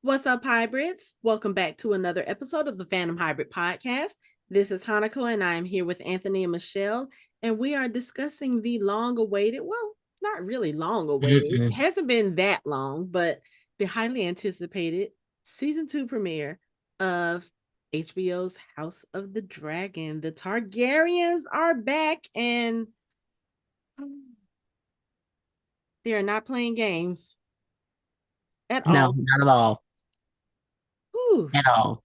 What's up, hybrids? Welcome back to another episode of the Fandom Hybrid Podcast. This is Hanako, and I am here with Anthony and Michelle, and we are discussing the long-awaited, well, not really long-awaited, it hasn't been that long, but the highly anticipated season 2 premiere of HBO's House of the Dragon. The Targaryens are back, and they are not playing games at all. No, not at all. Ooh. At all.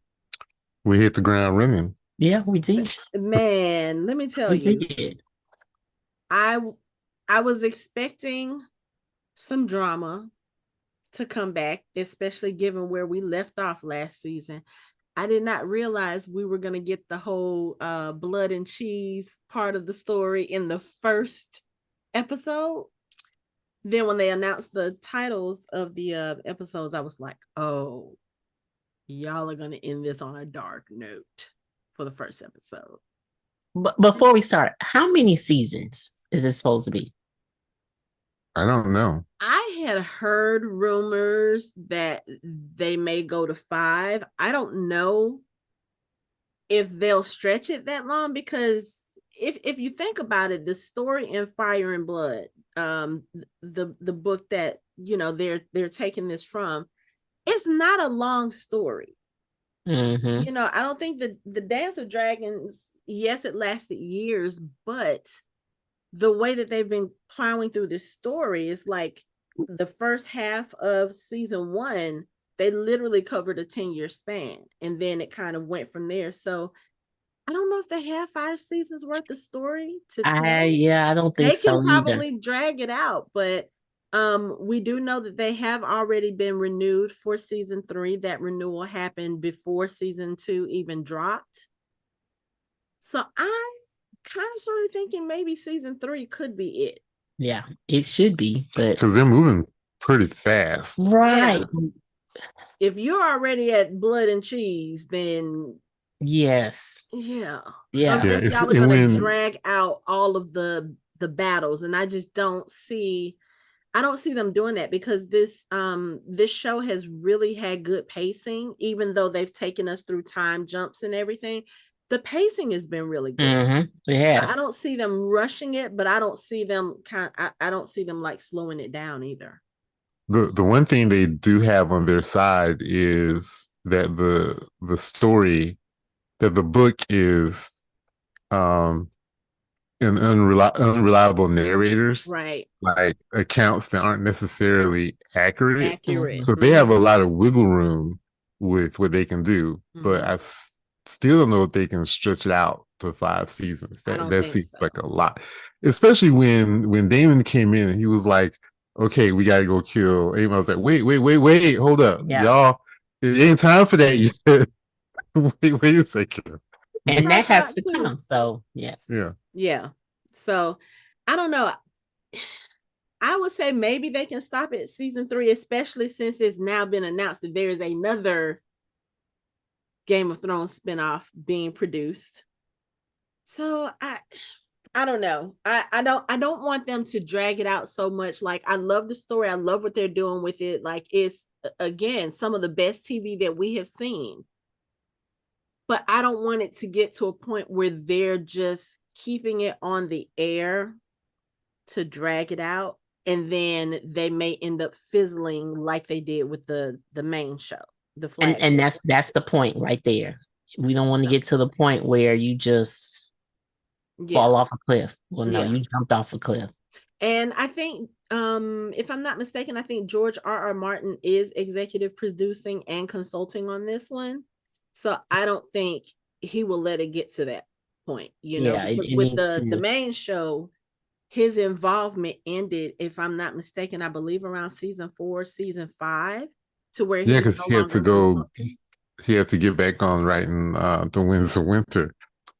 We hit the ground running. Yeah, we did. Man, let me tell We you. did. I was expecting some drama to come back, especially given where we left off last season. I did not realize we were going to get the whole blood and cheese part of the story in the first episode. Then when they announced the titles of the episodes, I was like, oh, y'all are going to end this on a dark note for the first episode. But before we start, how many seasons is it supposed to be? I don't know. I had heard rumors that they may go to 5. I don't know if they'll stretch it that long, because if you think about it, the story in Fire and Blood, the book that they're taking this from, it's not a long story. Mm-hmm. I don't think the Dance of Dragons, yes, it lasted years, but the way that they've been plowing through this story is like the first half of season 1, they literally covered a 10-year span, and then it kind of went from there. So I don't know if they have 5 seasons worth of story to tell. I don't think so. They can probably drag it out, but we do know that they have already been renewed for season 3. That renewal happened before season 2 even dropped. So I'm kind of sort of thinking maybe season 3 could be it. Yeah, it should be, but because they're moving pretty fast, right? Yeah. If you're already at blood and cheese, then yes, yeah. It's, y'all are gonna drag out all of the battles, and I just don't see them doing that, because this show has really had good pacing, even though they've taken us through time jumps and everything. The pacing has been really good. Mm-hmm. Yes. I don't see them rushing it, but I don't see them I don't see them like slowing it down either. The one thing they do have on their side is that the story, that the book is an unreliable narrators, right? Like accounts that aren't necessarily accurate. Mm-hmm. So they have a lot of wiggle room with what they can do, but I still don't know if they can stretch it out to 5 seasons. That seems like a lot, especially when Daemon came in and he was like, okay, we gotta go kill Aemon. I was like, wait, hold up, y'all, it ain't time for that yet. wait a second. And that has to come. So yes. Yeah. So I don't know. I would say maybe they can stop at season 3, especially since it's now been announced that there is another Game of Thrones spinoff being produced. So I don't know. I don't want them to drag it out so much. Like, I love the story. I love what they're doing with it. Like, it's, again, some of the best TV that we have seen. But I don't want it to get to a point where they're just keeping it on the air to drag it out, and then they may end up fizzling like they did with the main show, the flag. And that's the point right there. We don't want to get to the point where you just fall off a cliff. Well, no, you jumped off a cliff. And I think, if I'm not mistaken, I think George R.R. Martin is executive producing and consulting on this one. So I don't think he will let it get to that point. With the main show, his involvement ended, if I'm not mistaken, I believe around season 4, season 5, to where because he had to get back on writing The Winds of Winter.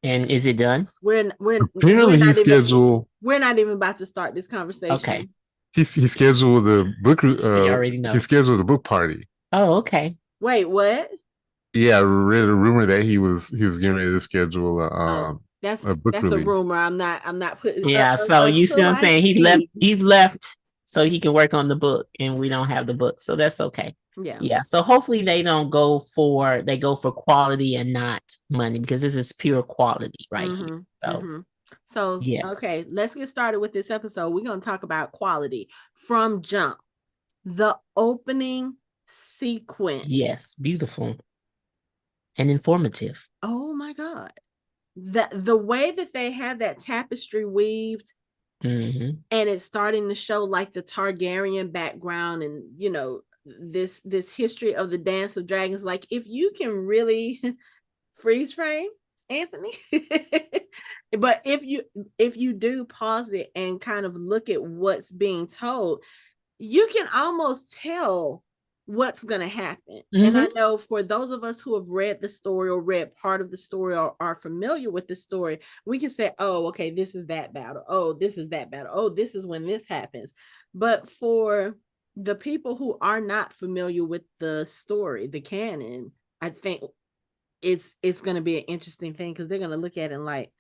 And is it done? Apparently he's scheduled. We're not even about to start this conversation. Okay. He scheduled the book. He scheduled a book party. Oh, okay. Wait, what? Yeah, I read a rumor that he was getting ready to schedule that's a book that's release. a rumor. I'm not putting. Yeah, so you see what I'm saying? He left so he can work on the book, and we don't have the book, so that's okay. Yeah. So hopefully they go for quality and not money, because this is pure quality right here. So yes. Okay, let's get started with this episode. We're going to talk about quality from jump. The opening sequence. Yes, beautiful and informative. Oh my God. The way that they have that tapestry weaved, and it's starting to show like the Targaryen background, and you know, this history of the Dance of Dragons. Like, if you can really freeze frame, Anthony, but if you do pause it and kind of look at what's being told, you can almost tell what's going to happen. And I know for those of us who have read the story or read part of the story or are familiar with the story, we can say, oh, okay, this is that battle. Oh, this is that battle. Oh, this is when this happens. But for the people who are not familiar with the story, the canon, I think it's going to be an interesting thing, because they're going to look at it like,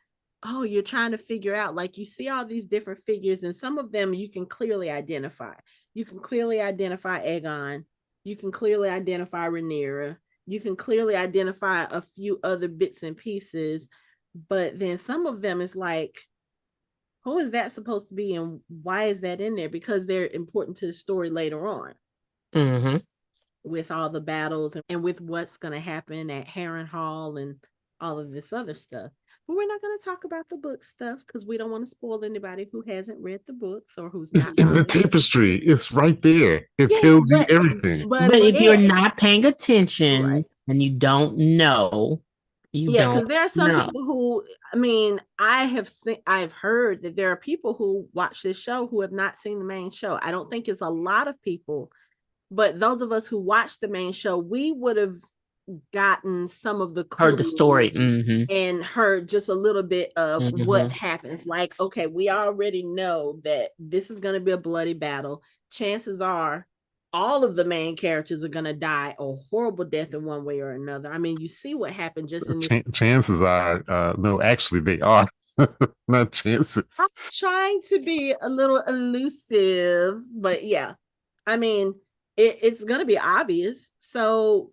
oh, you're trying to figure out, like, you see all these different figures, and some of them you can clearly identify. You can clearly identify Aegon. You can clearly identify Rhaenyra. You can clearly identify a few other bits and pieces. But then some of them is like, who is that supposed to be, and why is that in there? Because they're important to the story later on. With all the battles and with what's going to happen at Harrenhal and all of this other stuff. But we're not going to talk about the book stuff, because we don't want to spoil anybody who hasn't read the books or who's not. It's in the tapestry. It's right there. It tells you everything. But if you're not paying attention and you don't know, because there are some people who, I mean, I've heard that there are people who watch this show who have not seen the main show. I don't think it's a lot of people, but those of us who watched the main show, we would have gotten some of the clues, heard the story, and heard just a little bit of what happens. Like, okay, we already know that this is going to be a bloody battle. Chances are all of the main characters are going to die a horrible death in one way or another. I mean, you see what happened just in this. Chances are, no, actually they are. Not chances. I'm trying to be a little elusive, but yeah, I mean, it's going to be obvious. So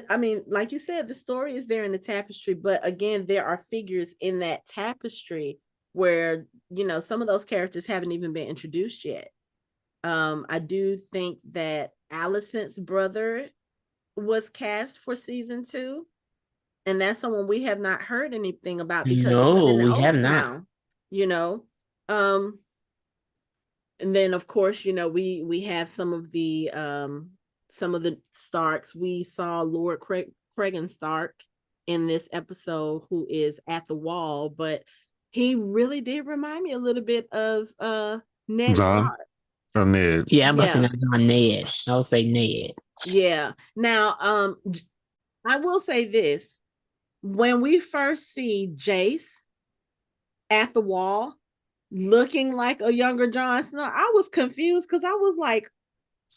I mean, like you said, the story is there in the tapestry, but again, there are figures in that tapestry where, you know, some of those characters haven't even been introduced yet. I do think that Alicent's brother was cast for season 2, and that's someone we have not heard anything about, because we have not. You know, and then of course, you know, we have some of the Starks. We saw Lord Cregan Stark in this episode, who is at the wall, but he really did remind me a little bit of Ned Stark. Ned. Yeah, I must say Ned. I would say Ned. Yeah. Now, I will say this: when we first see Jace at the wall, looking like a younger Jon Snow, I was confused, because I was like,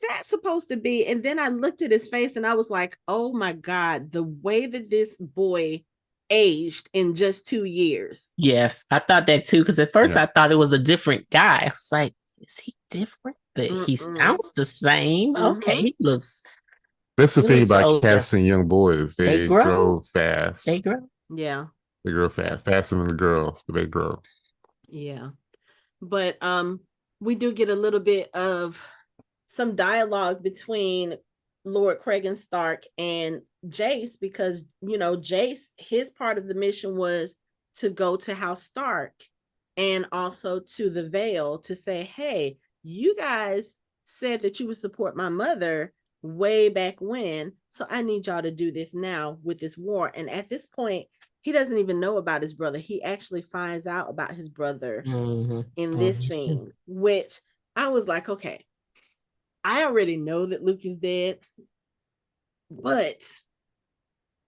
that supposed to be? And then I looked at his face and I was like, oh my God, the way that this boy aged in just 2 years. Yes, I thought that too, because at first I thought it was a different guy. I was like, is he different? But he sounds the same. Okay, he looks. That's the thing about casting young boys. They grow fast. They grow. Yeah. They grow fast. Faster than the girls, but they grow. Yeah. But we do get a little bit of some dialogue between Lord Cregan Stark and Jace, because, you know, Jace, his part of the mission was to go to House Stark and also to the Vale to say, hey, you guys said that you would support my mother way back when, so I need y'all to do this now with this war. And at this point, he doesn't even know about his brother. He actually finds out about his brother in this scene, which I was like, okay, I already know that Luke is dead, but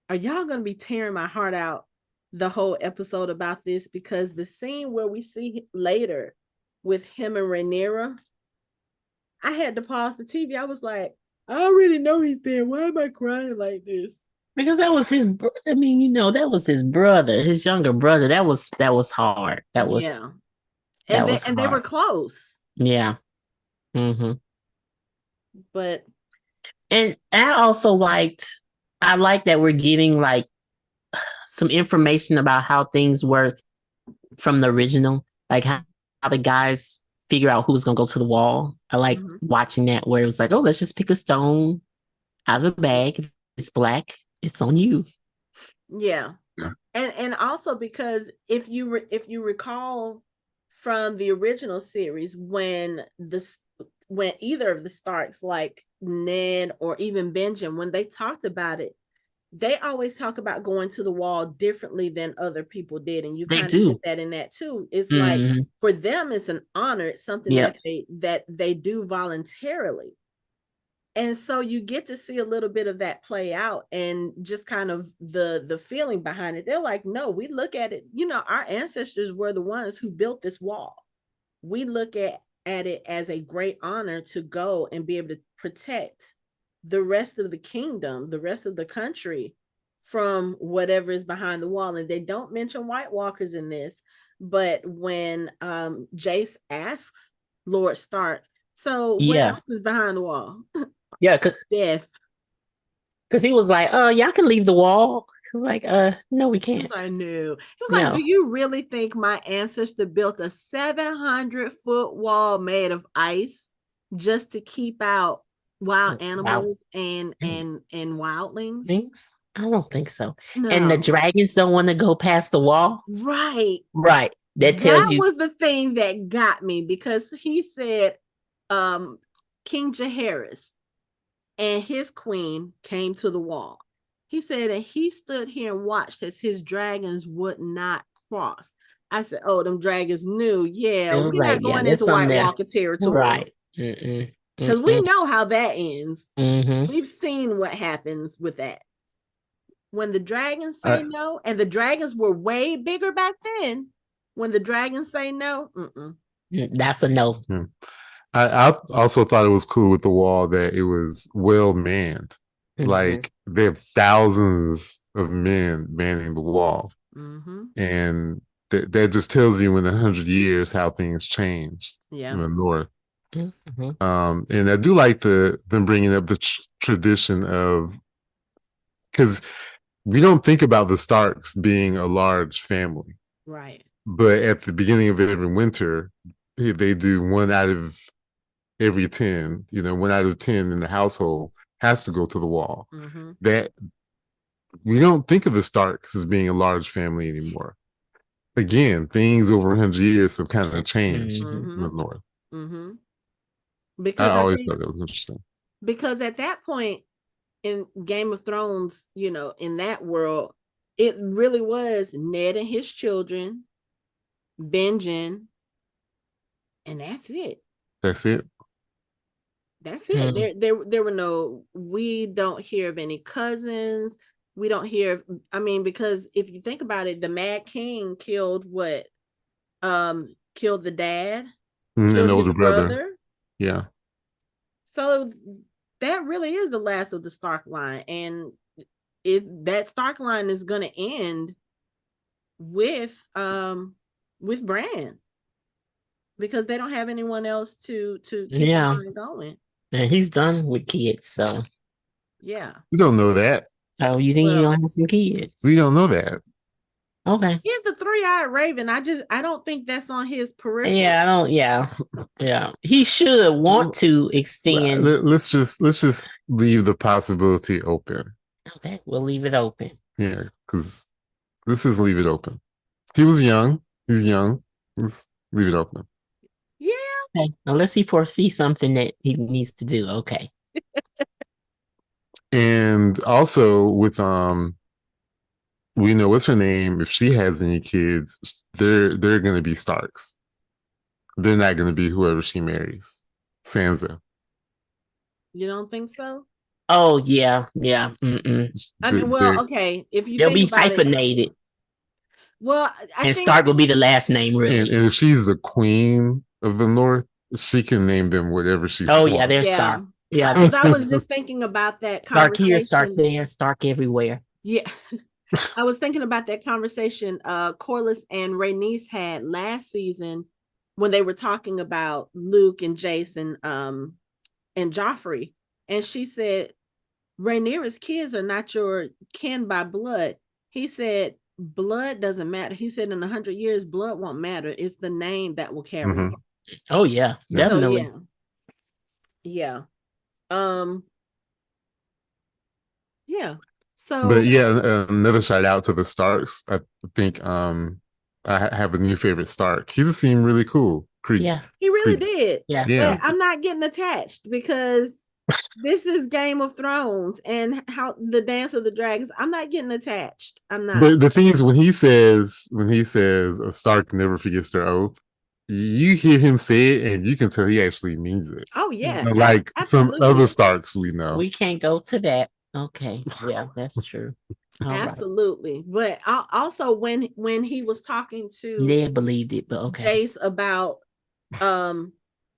are y'all going to be tearing my heart out the whole episode about this? Because the scene where we see later with him and Rhaenyra, I had to pause the TV. I was like, I already know he's dead. Why am I crying like this? Because that was his. I mean, you know, that was his brother, his younger brother. That was hard. That was. Yeah. And they were close. Yeah. Mm-hmm. But and I like that we're getting like some information about how things work from the original, like how the guys figure out who's gonna go to the wall. I like watching that where it was like, oh, let's just pick a stone out of the bag. If it's black, it's on you. Yeah. And also because if you recall from the original series, when either of the Starks, like Ned or even Benjen, when they talked about it, they always talk about going to the wall differently than other people did. And you kind of get that in that too. It's like for them, it's an honor. It's something that they do voluntarily. And so you get to see a little bit of that play out and just kind of the feeling behind it. They're like, no, we look at it, our ancestors were the ones who built this wall. We look at it as a great honor to go and be able to protect the rest of the kingdom, the rest of the country from whatever is behind the wall. And they don't mention White Walkers in this, but when Jace asks Lord Stark, so what else is behind the wall? Yeah, death. Because he was like, y'all can leave the wall. He's like, no, we can't. He was like, do you really think my ancestor built a 700-foot wall made of ice just to keep out wild animals and wildlings? Things? I don't think so. No. And the dragons don't want to go past the wall? Right. That tells you. That was the thing that got me, because he said King Jaehaerys and his queen came to the wall. He said, and he stood here and watched as his dragons would not cross. I said, oh, them dragons knew. Yeah, we're not going into White Walker territory. Right. Because we know how that ends. We've seen what happens with that. When the dragons say no, and the dragons were way bigger back then. When the dragons say no, that's a no. I also thought it was cool with the wall that it was well manned. Like they have thousands of men manning the wall, and that just tells you in 100 years how things changed in the North. And I do like them bringing up the tradition of, because we don't think about the Starks being a large family, right? But at the beginning of every winter, they do 1 out of every 10. 1 out of 10 in the household has to go to the wall. That we don't think of the Starks as being a large family anymore. Again, things over 100 years have kind of changed in the North. Because I always thought that was interesting. Because at that point in Game of Thrones, in that world, it really was Ned and his children, Benjen, and that's it. That's it. That's it. There were no, we don't hear of any cousins. We don't hear, because if you think about it, the Mad King killed what? Killed the dad, killed the older brother. Yeah. So that really is the last of the Stark line. And that Stark line is going to end with Bran, because they don't have anyone else to keep the line going. And he's done with kids, so yeah. We don't know that. Oh, you think he don't have some kids? We don't know that. Okay. He's the 3-eyed raven. I don't think that's on his peripheral. Yeah, I don't. Yeah. He should want to extend. Let's just leave the possibility open. Okay, we'll leave it open. Yeah, because this is leave it open. He was young. He's young. Let's leave it open. Yeah. Okay. Unless he foresees something that he needs to do. Okay. And also with we know what's her name. If she has any kids, they're going to be Starks. They're not going to be whoever she marries. Sansa. You don't think so? Oh yeah. Okay. If you they'll be hyphenated. Well, I think Stark will be the last name, really. And if she's the queen of the North, she can name them whatever she wants. Oh yeah, they're Stark. Yeah, because I was just thinking about that conversation. Stark here, Stark there, Stark everywhere. Yeah. I was thinking about that conversation Corlys and Rhaenys had last season when they were talking about Luke and Jason and Joffrey, and she said, Rhaenyra's kids are not your kin by blood. He said, blood doesn't matter. He said, in 100 years, blood won't matter. It's the name that will carry you. Oh yeah, definitely. So, yeah. Yeah. So, but yeah, another shout out to the Starks. I think I have a new favorite Stark. He just seemed really cool. Yeah, he really did. Yeah, but I'm not getting attached because this is Game of Thrones and how the Dance of the Dragons. I'm not getting attached. I'm not. But the thing is, when he says a Stark never forgets their oath, you hear him say it, and you can tell he actually means it. Oh yeah, like some other Starks we know. We can't go to that. Okay, yeah, that's true. Absolutely. Right. But also when he was talking to Ned believed it, but okay, Jace about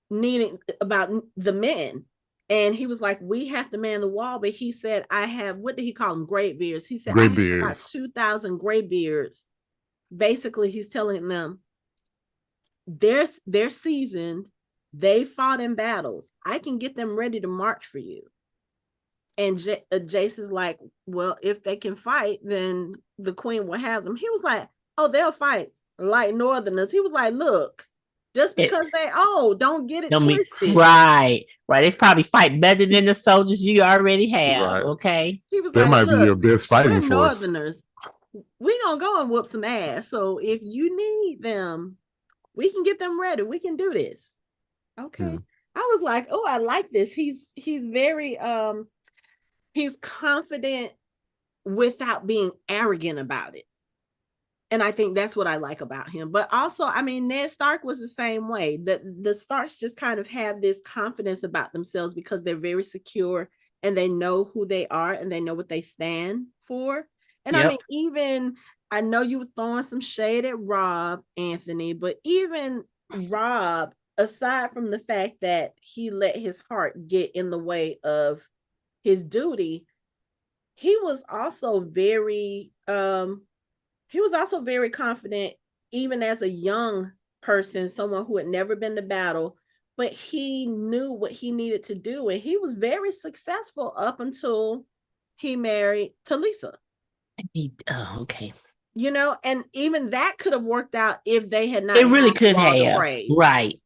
needing about the men, and he was like, we have to man the wall, but he said, I have, what did he call them, gray beards? He said, I have about 2,000 gray beards. Basically, he's telling them they're seasoned, they fought in battles, I can get them ready to march for you. And Jace is like, well, if they can fight, then the queen will have them. He was like, oh, they'll fight like Northerners. He was like, look, just because don't get it twisted. Right. They probably fight better than the soldiers you already have. Right. Okay. He was that might be your best fighting force. Northerners. We gonna go and whoop some ass. So if you need them, we can get them ready. We can do this. Okay. I was like, oh, I like this. He's very he's confident without being arrogant about it. And I think that's what I like about him. But also, I mean, Ned Stark was the same way. The Starks just kind of have this confidence about themselves because they're very secure and they know who they are and they know what they stand for. And I mean, even, I know you were throwing some shade at Rob, Anthony, but even Rob, aside from the fact that he let his heart get in the way of his duty, he was also very confident, even as a young person, someone who had never been to battle, but he knew what he needed to do, and he was very successful up until he married Talisa. Okay. And even that could have worked out if they had not. It really could have, right?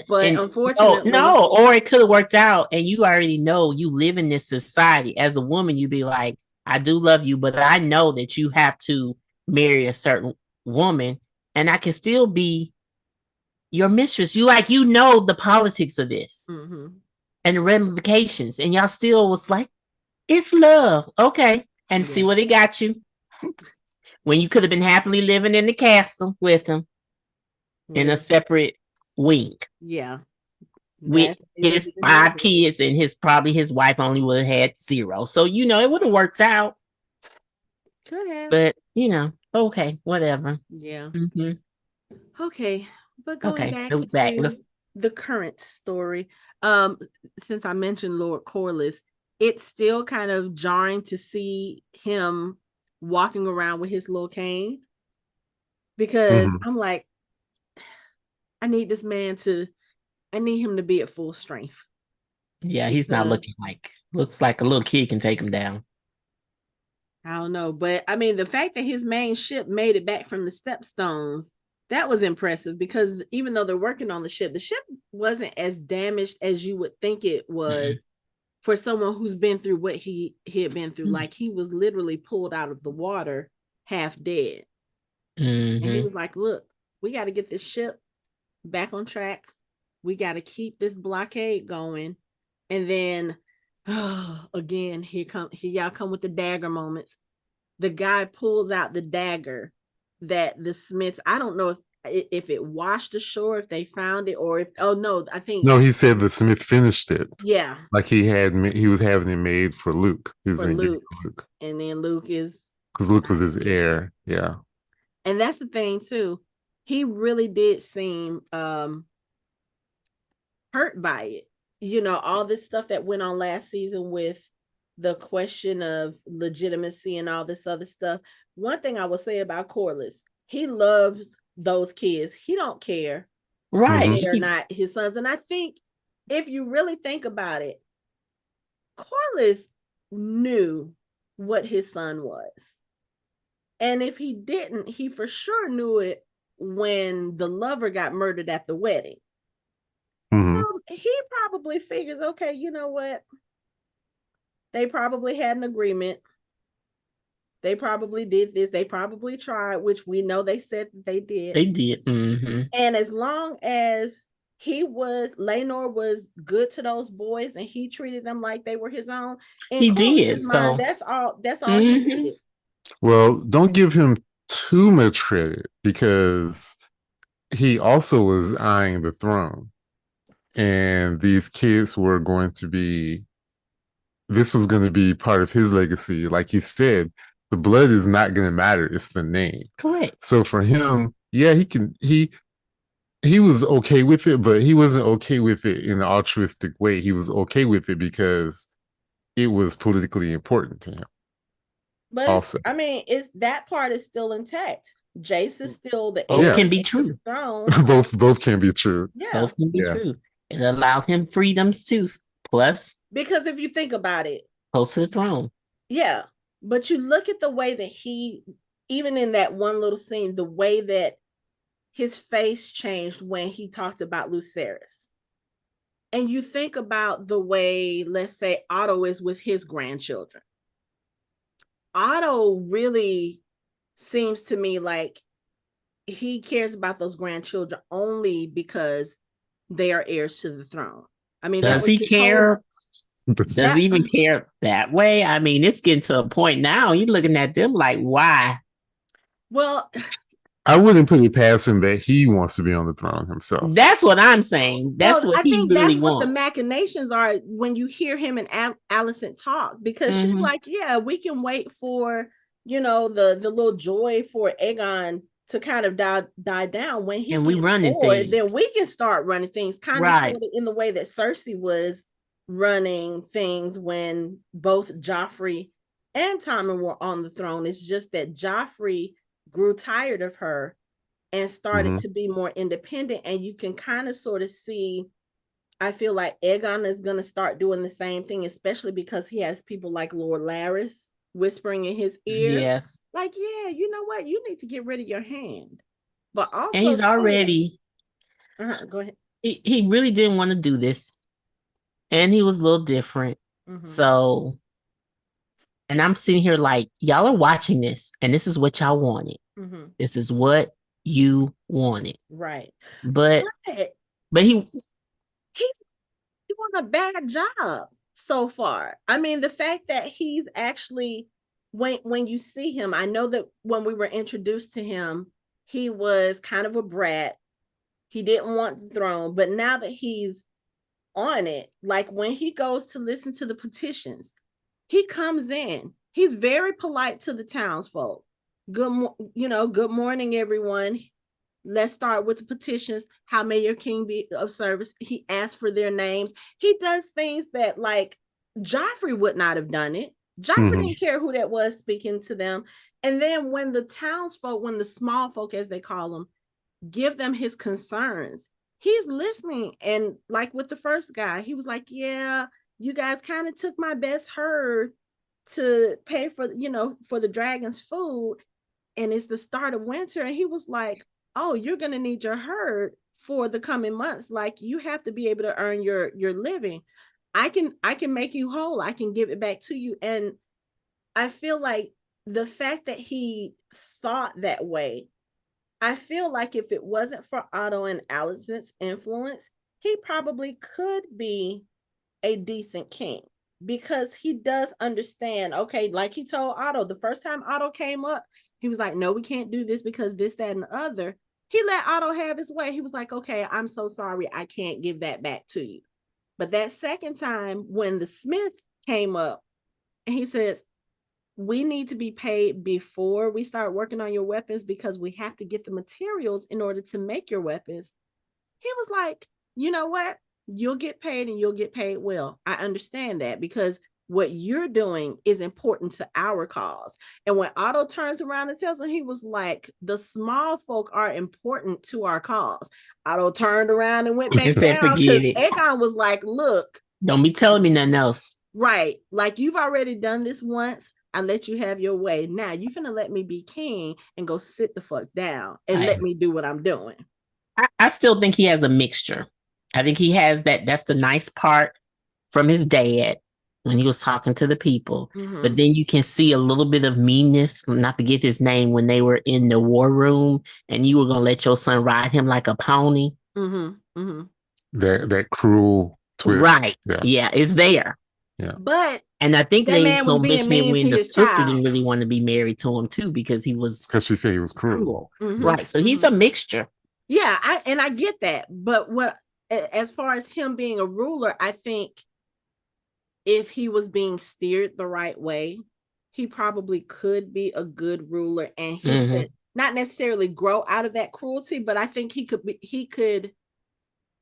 But unfortunately, or it could have worked out, and you already know you live in this society. As a woman, you'd be like, I do love you, but I know that you have to marry a certain woman, and I can still be your mistress. You know the politics of this and the ramifications, and y'all still was like, it's love, okay, and see what it got you. When you could have been happily living in the castle with him in a separate wing. Yeah. With his 5 kids, and his wife only would have had 0. So, it would have worked out. Could have. But, okay, whatever. Yeah. Okay. But going back to the current story, since I mentioned Lord Corlys, it's still kind of jarring to see him walking around with his little cane, because I'm like, I need him to be at full strength. Yeah, he's not looks like a little kid can take him down. I don't know, but I mean, the fact that his main ship made it back from the Stepstones, that was impressive, because even though they're working on the ship wasn't as damaged as you would think it was for someone who's been through what he had been through. Like, he was literally pulled out of the water half dead. And he was like, look, we got to get this ship back on track. We got to keep this blockade going. And then again, here y'all come with the dagger moments. The guy pulls out the dagger that the Smiths, I don't know if it washed ashore, if they found it, or he said the Smith finished it. Yeah, like he was having it made for Luke. He was going to give it to Luke, and then Luke because Luke was his heir. Yeah, and that's the thing too. He really did seem hurt by it. All this stuff that went on last season with the question of legitimacy and all this other stuff. One thing I will say about Corlys, he loves those kids. He don't care Right. They are not his sons. And I think if you really think about it, Corlys knew what his son was. And if he didn't, he for sure knew it when the lover got murdered at the wedding. So he probably figures, okay, you know what? They probably had an agreement. They probably did this. They probably tried, which we know they said that they did. They did. And as long as Laenor was good to those boys and he treated them like they were his own, in Corlys' mind, that's all he did. Well, don't give him too much credit because he also was eyeing the throne. And these kids were going to be, this was going to be part of his legacy. Like he said, the blood is not going to matter. It's the name. Correct. So for him, yeah, he was okay with it, but he wasn't okay with it in an altruistic way. He was okay with it because it was politically important to him. But also, it's that part is still intact. Jace is still the heir. Both can be true. both can be true. Yeah. Both can be true. It allowed him freedoms too. Plus, because if you think about it, close to the throne. Yeah. But you look at the way that he, even in that one little scene, the way that his face changed when he talked about Lucerys. And you think about the way, let's say, Otto is with his grandchildren. Otto really seems to me like he cares about those grandchildren only because they are heirs to the throne. I mean, does he care? Does he even care that way? I mean, it's getting to a point now. You're looking at them like, why? Well, I wouldn't put it past him that he wants to be on the throne himself. That's what I'm saying. That's what he really wants. What the machinations are when you hear him and Alicent talk, because she's like, yeah, we can wait for, the little joy for Aegon to kind of die down. When he gets bored, then we can start running things kind of sort of in the way that Cersei was running things when both Joffrey and Tommen were on the throne. It's just that Joffrey grew tired of her and started to be more independent. And you can kind of sort of see, I feel like Aegon is going to start doing the same thing, especially because he has people like Lord Larys whispering in his ear. Yes. Like, yeah, you know what? You need to get rid of your hand. But also, and he's already, go ahead. He really didn't want to do this. And he was a little different. So, and I'm sitting here like, y'all are watching this, and this is what y'all wanted. This is what you wanted. Right. But he won a bad job so far. I mean, the fact that he's actually, when you see him, I know that when we were introduced to him, he was kind of a brat. He didn't want the throne, but now that he's on it, like when he goes to listen to the petitions, he comes in, he's very polite to the townsfolk. Good morning, everyone. Let's start with the petitions. How may your king be of service? He asks for their names. He does things that like Joffrey would not have done it. Joffrey didn't care who that was speaking to them. And then when the townsfolk, when the small folk, as they call them, give them his concerns, he's listening. And like with the first guy, he was like, yeah, you guys kind of took my best herd to pay for, for the dragon's food. And it's the start of winter. And he was like, oh, you're going to need your herd for the coming months. Like, you have to be able to earn your living. I can make you whole. I can give it back to you. And I feel like the fact that he thought that way, I feel like if it wasn't for Otto and Alicent's influence, he probably could be a decent king, because he does understand, okay, like he told Otto, the first time Otto came up, he was like, no, we can't do this because this, that, and the other. He let Otto have his way. He was like, okay, I'm so sorry. I can't give that back to you. But that second time when the smith came up and he says, we need to be paid before we start working on your weapons because we have to get the materials in order to make your weapons. He was like, you know what? You'll get paid and you'll get paid well. I understand that because what you're doing is important to our cause. And when Otto turns around and tells him, he was like, the small folk are important to our cause. Otto turned around and went back down because Aegon was like, look, don't be telling me nothing else. Right. Like, you've already done this once. I let you have your way. Now you finna let me be king and go sit the fuck down and let me do what I'm doing. I still think he has a mixture. I think he has that. That's the nice part from his dad when he was talking to the people. Mm-hmm. But then you can see a little bit of meanness, not to get his name, when they were in the war room and you were going to let your son ride him like a pony. Mm-hmm. Mm-hmm. That cruel twist. Right. Yeah, it's there. Yeah. And I think they gonna mention it when the sister didn't really want to be married to him too, because she said he was cruel. Mm-hmm. Right. So he's a mixture. Yeah, I get that. But as far as him being a ruler, I think if he was being steered the right way, he probably could be a good ruler, and he could not necessarily grow out of that cruelty, but I think he could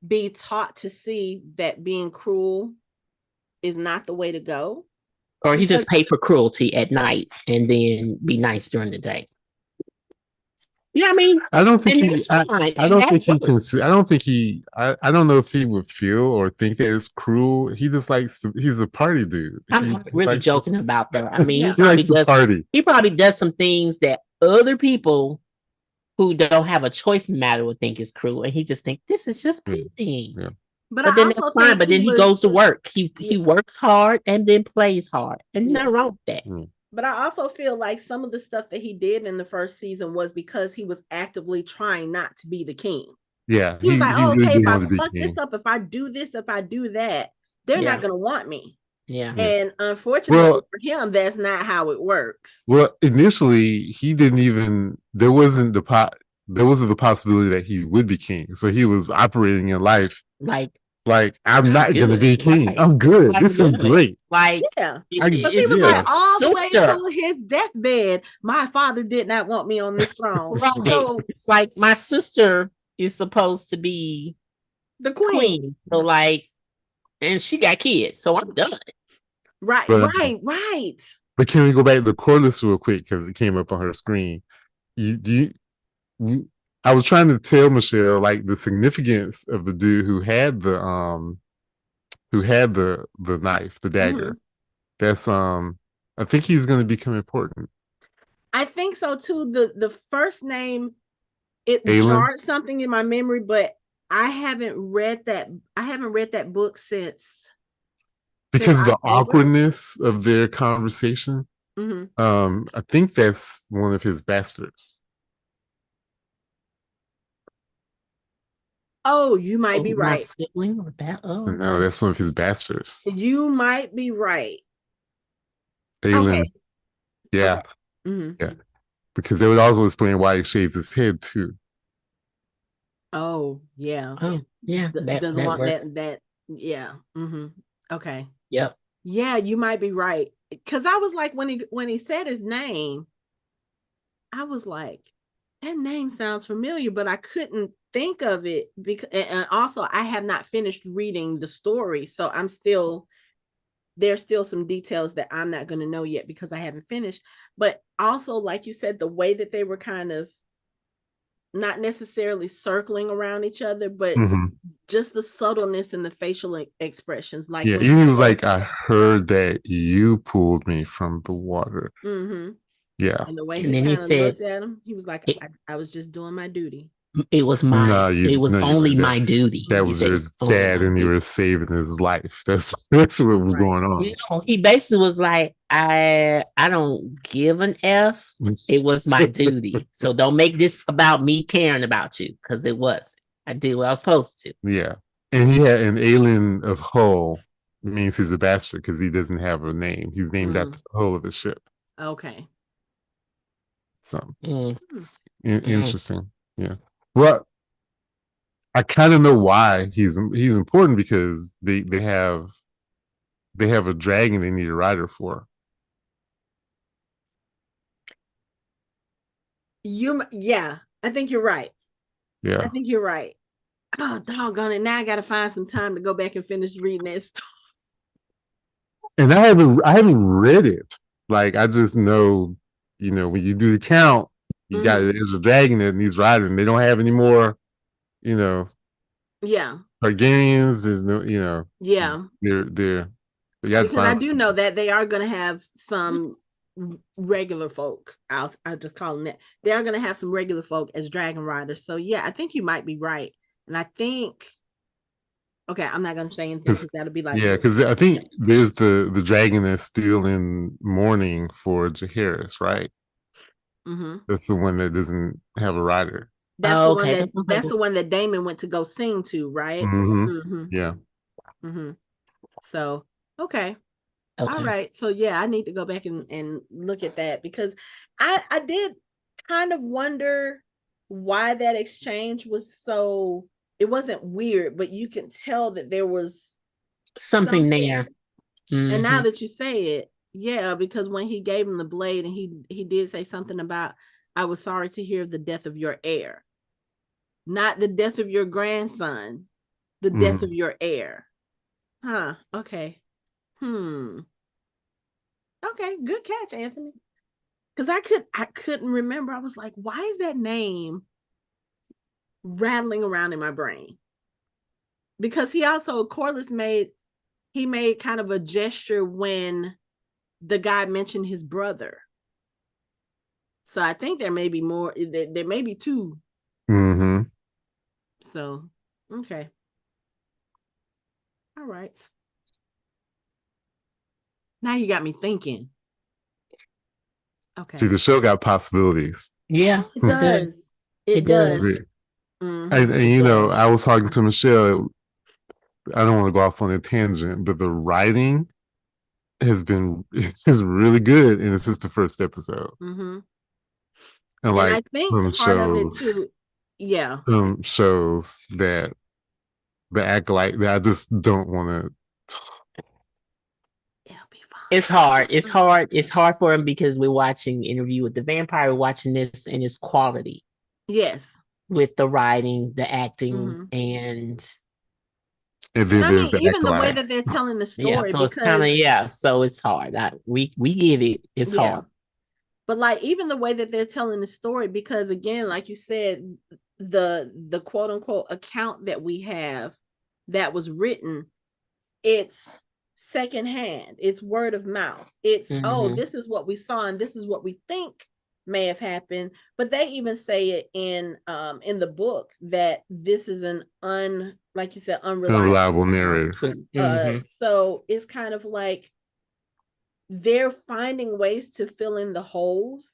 be taught to see that being cruel is not the way to go. Or he just pay for cruelty at night and then be nice during the day. Yeah, I mean, I don't think I don't know if he would feel or think that it's cruel. He just he's a party dude. I'm really joking about that. I mean, he probably does some things that other people who don't have a choice in the matter would think is cruel. And he just think this is just pleasing. Yeah. But then that's fine. But then he goes to work. He works hard and then plays hard. And nothing wrong with that. Mm. But I also feel like some of the stuff that he did in the first season was because he was actively trying not to be the king. Yeah. He was like, okay, if I fuck this up, if I do this, if I do that, they're not going to want me. Yeah. And unfortunately for him, that's not how it works. Well, initially, he didn't even, there wasn't the possibility that he would be king. So he was operating in life like I'm not going to be king. Right. I'm good. This is great. Like, because he was like all the way to his deathbed, my father did not want me on this throne. Right. So it's like my sister is supposed to be the queen. So like, and she got kids, so I'm done. Right, right. But can we go back to the Corliss real quick because it came up on her screen? I was trying to tell Michelle like the significance of the dude who had the knife, the dagger. That's I think he's going to become important. I think so too. The first name, it jarred something in my memory, but I haven't read that. I haven't read that book since. Because of the awkwardness of their conversation. I think that's one of his bastards. Oh, you might be right. Sibling or no, that's one of his bastards. You might be right. Aelin. Okay. Yeah. Okay. Yeah. Because they would also explain why he shaves his head too. Oh, yeah. Oh, yeah. Doesn't want that. Yeah. Okay. Yep. Yeah, you might be right. Because I was like, when he said his name, I was like, that name sounds familiar, but I couldn't think of it because, and also I have not finished reading the story, so there's still some details that I'm not going to know yet because I haven't finished. But also, like you said, the way that they were kind of not necessarily circling around each other, but just the subtleness in the facial expressions. Like, yeah, he was like, I heard that you pulled me from the water. Yeah. And the way he kind of looked at him, he was like, I was just doing my duty. It was only my duty. That was your dad, and you were saving his life. That's what was going on. You know, he basically was like, I don't give an F. It was my duty. So don't make this about me caring about you, because it was. I did what I was supposed to. Yeah. And he had an Aelin of Hull means he's a bastard because he doesn't have a name. He's named after the hull of the ship. Okay. So interesting. Yeah. Well, I kind of know why he's important, because they have a dragon they need a rider for. I think you're right. Yeah. I think you're right. Oh, doggone it. Now I got to find some time to go back and finish reading that story. And I haven't read it. Like I just know, when you do the count, you got there's a dragon and he's riding. They don't have any more, yeah, Targaryens. There's no, yeah. they're we got to Because I find do know that they are going to have some regular folk. I'll just call them that. They are going to have some regular folk as dragon riders. So yeah, I think you might be right. And I think, okay, I'm not going to say anything because that'll be like, yeah, because I think there's the dragon that's still in mourning for Jaehaerys, right? mm-hmm. That's the one that doesn't have a rider. That's the one that's the one that Daemon went to go sing to, right? Mm-hmm. Mm-hmm. Yeah. Mm-hmm. So okay. Okay. All right. So yeah, I need to go back and look at that because I did kind of wonder why that exchange was so, it wasn't weird, but you can tell that there was something there. Mm-hmm. And now that you say it, yeah, because when he gave him the blade and he did say something about, I was sorry to hear of the death of your heir. Not the death of your grandson, the death of your heir. Huh. Okay. Okay, good catch, Anthony. Because I couldn't remember. I was like, why is that name rattling around in my brain? Because he also, Corlys made kind of a gesture when the guy mentioned his brother. So I think there may be more. There may be two. Mm-hmm. So, okay. All right. Now you got me thinking. Okay. See, the show got possibilities. Yeah, it does. It does. Mm-hmm. And I was talking to Michelle. I don't want to go off on a tangent, but the writing is really good, and it's just the first episode. Mm-hmm. And like I think some part shows, of it too, yeah. Some shows that act like that, I just don't want to. It'll be fine. It's hard. It's hard. It's hard for him because we're watching Interview with the Vampire, we're watching this and it's quality. Yes. With the writing, the acting, and then I mean, even the way that they're telling the story, so it's kind of so it's hard. We get it. It's hard. But like even the way that they're telling the story, because again, like you said, the quote unquote account that we have that was written, it's secondhand, it's word of mouth. It's oh, this is what we saw and this is what we think may have happened. But they even say it in the book that this is an like you said, unreliable narrative. So it's kind of like they're finding ways to fill in the holes.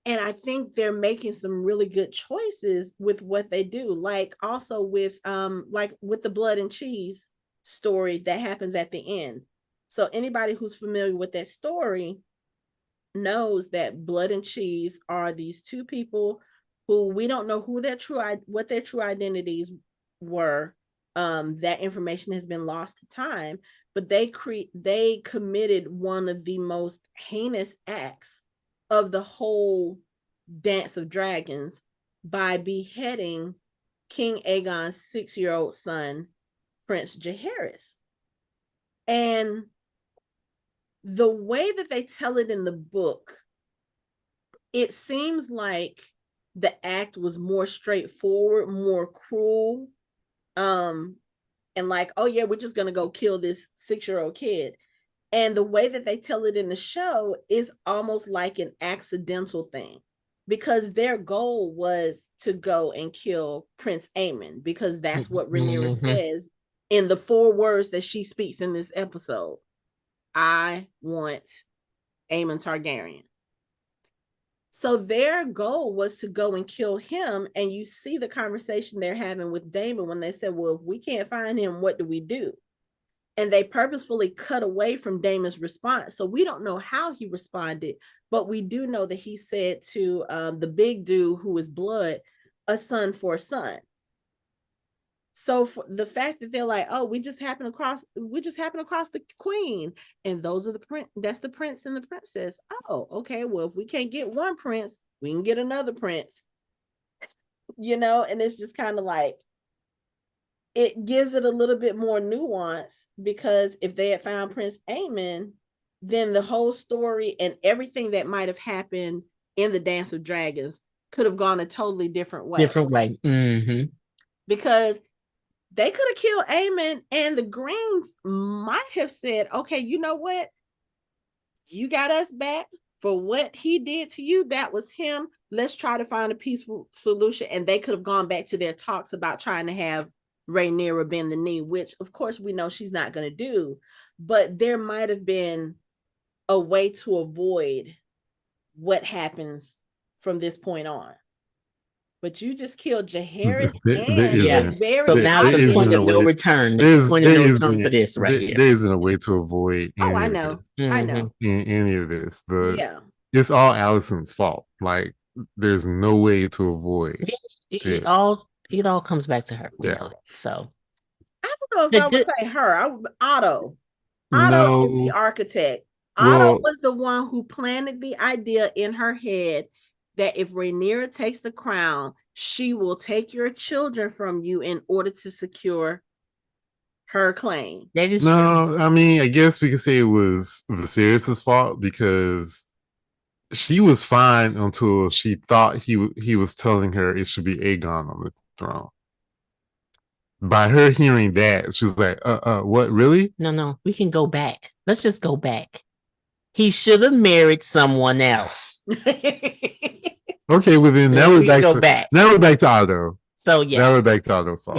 And I think they're making some really good choices with what they do. Like also with the blood and cheese story that happens at the end. So anybody who's familiar with that story knows that blood and cheese are these two people who we don't know what their true identities were. That information has been lost to time, but they committed one of the most heinous acts of the whole Dance of Dragons by beheading King Aegon's 6-year-old son, Prince Jaehaerys. And the way that they tell it in the book, it seems like the act was more straightforward, more cruel, and like, oh yeah, we're just gonna go kill this 6-year-old kid. And the way that they tell it in the show is almost like an accidental thing, because their goal was to go and kill Prince Aemon, because that's what Rhaenyra says in the 4 words that she speaks in this episode. I want Aemon Targaryen. So their goal was to go and kill him. And you see the conversation they're having with Daemon when they said, well, if we can't find him, what do we do? And they purposefully cut away from Daemon's response. So we don't know how he responded, but we do know that he said to the big dude who is blood, a son for a son. So for the fact that they're like, oh, we just happened across the queen, and those are that's the prince and the princess. Oh, okay. Well, if we can't get one prince, we can get another prince. And it's just kind of like, it gives it a little bit more nuance, because if they had found Prince Aemon, then the whole story and everything that might have happened in the Dance of Dragons could have gone a totally different way. Mm-hmm. Because they could have killed Aemon, and the Greens might have said, okay, you know what? You got us back for what he did to you. That was him. Let's try to find a peaceful solution. And they could have gone back to their talks about trying to have Rhaenyra bend the knee, which of course we know she's not going to do. But there might have been a way to avoid what happens from this point on. But you just killed Jaehaerys and very. So now it's a point of no return. There's point of no return for this right here. There isn't a way to avoid any I know. any of this. It's all Alicent's fault. Like, there's no way to avoid. It all comes back to her. Yeah. So I don't know if I would say her. Otto. Otto is the architect. Otto was the one who planted the idea in her head that if Rhaenyra takes the crown, she will take your children from you in order to secure her claim. That is true. I mean, I guess we could say it was Viserys' fault, because she was fine until she thought he was telling her it should be Aegon on the throne. By her hearing that, she was like, what, really? No, we can go back. Let's just go back. He should have married someone else. Okay, well then now we're back to Otto. So yeah, now we're back to Otto's fault.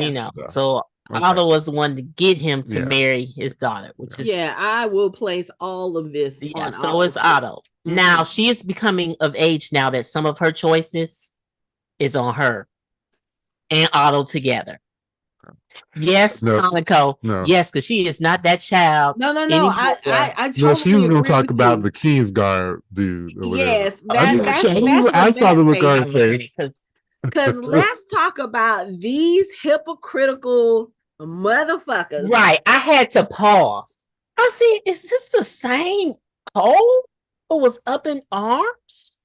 So Otto was the one to get him to marry his daughter, which is I will place all of this. Yeah, so it's Otto. Now she is becoming of age now that some of her choices is on her and Otto together. Yes, Monaco. No. Yes, because she is not that child. No. I totally she was going to talk about the Kingsguard dude. Yes, I saw the look on her face. Because let's talk about these hypocritical motherfuckers. Right. I had to pause. I see. Is this the same Cole who was up in arms?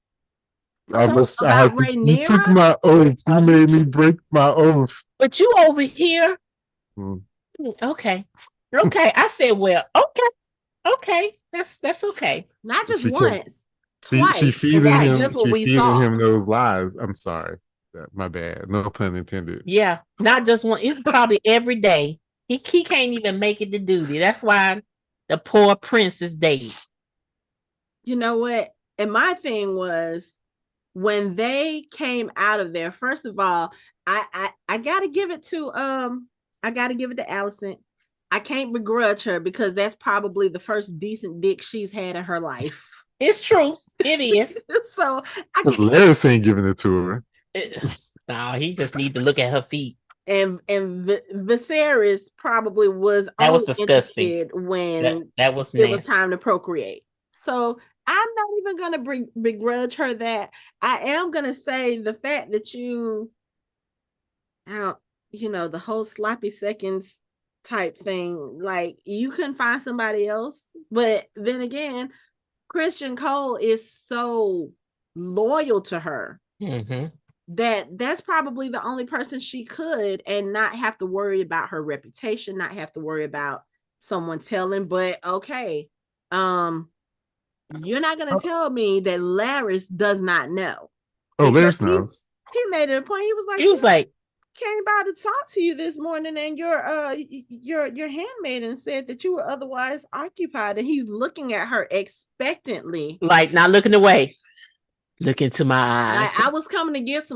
You took my oath. You made me break my oath. But you over here. Okay. I said, well, okay. That's okay. Not just once. Twice. She feeding him those lies. I'm sorry. My bad. No pun intended. Yeah. Not just one. It's probably every day. He can't even make it to duty. That's why the poor prince is dead. You know what? And my thing was, when they came out of there, first of all, I gotta give it to Alicent. I can't begrudge her, because that's probably the first decent dick she's had in her life. It's true. It is. So Larys ain't giving it to her. No, he just need to look at her feet. And Viserys probably was disgusting when that was nasty. It was time to procreate. So I'm not even going to begrudge her that. I am going to say the fact that the whole sloppy seconds type thing, like, you couldn't find somebody else. But then again, Christian Cole is so loyal to her that's probably the only person she could, and not have to worry about her reputation, not have to worry about someone telling. But okay, you're not going to tell me that Larys does not know. Larys knows. He made it a point. He was like, came by to talk to you this morning, and your handmaiden said that you were otherwise occupied. And he's looking at her expectantly, like not looking away. Look into my eyes. Like, I was coming to get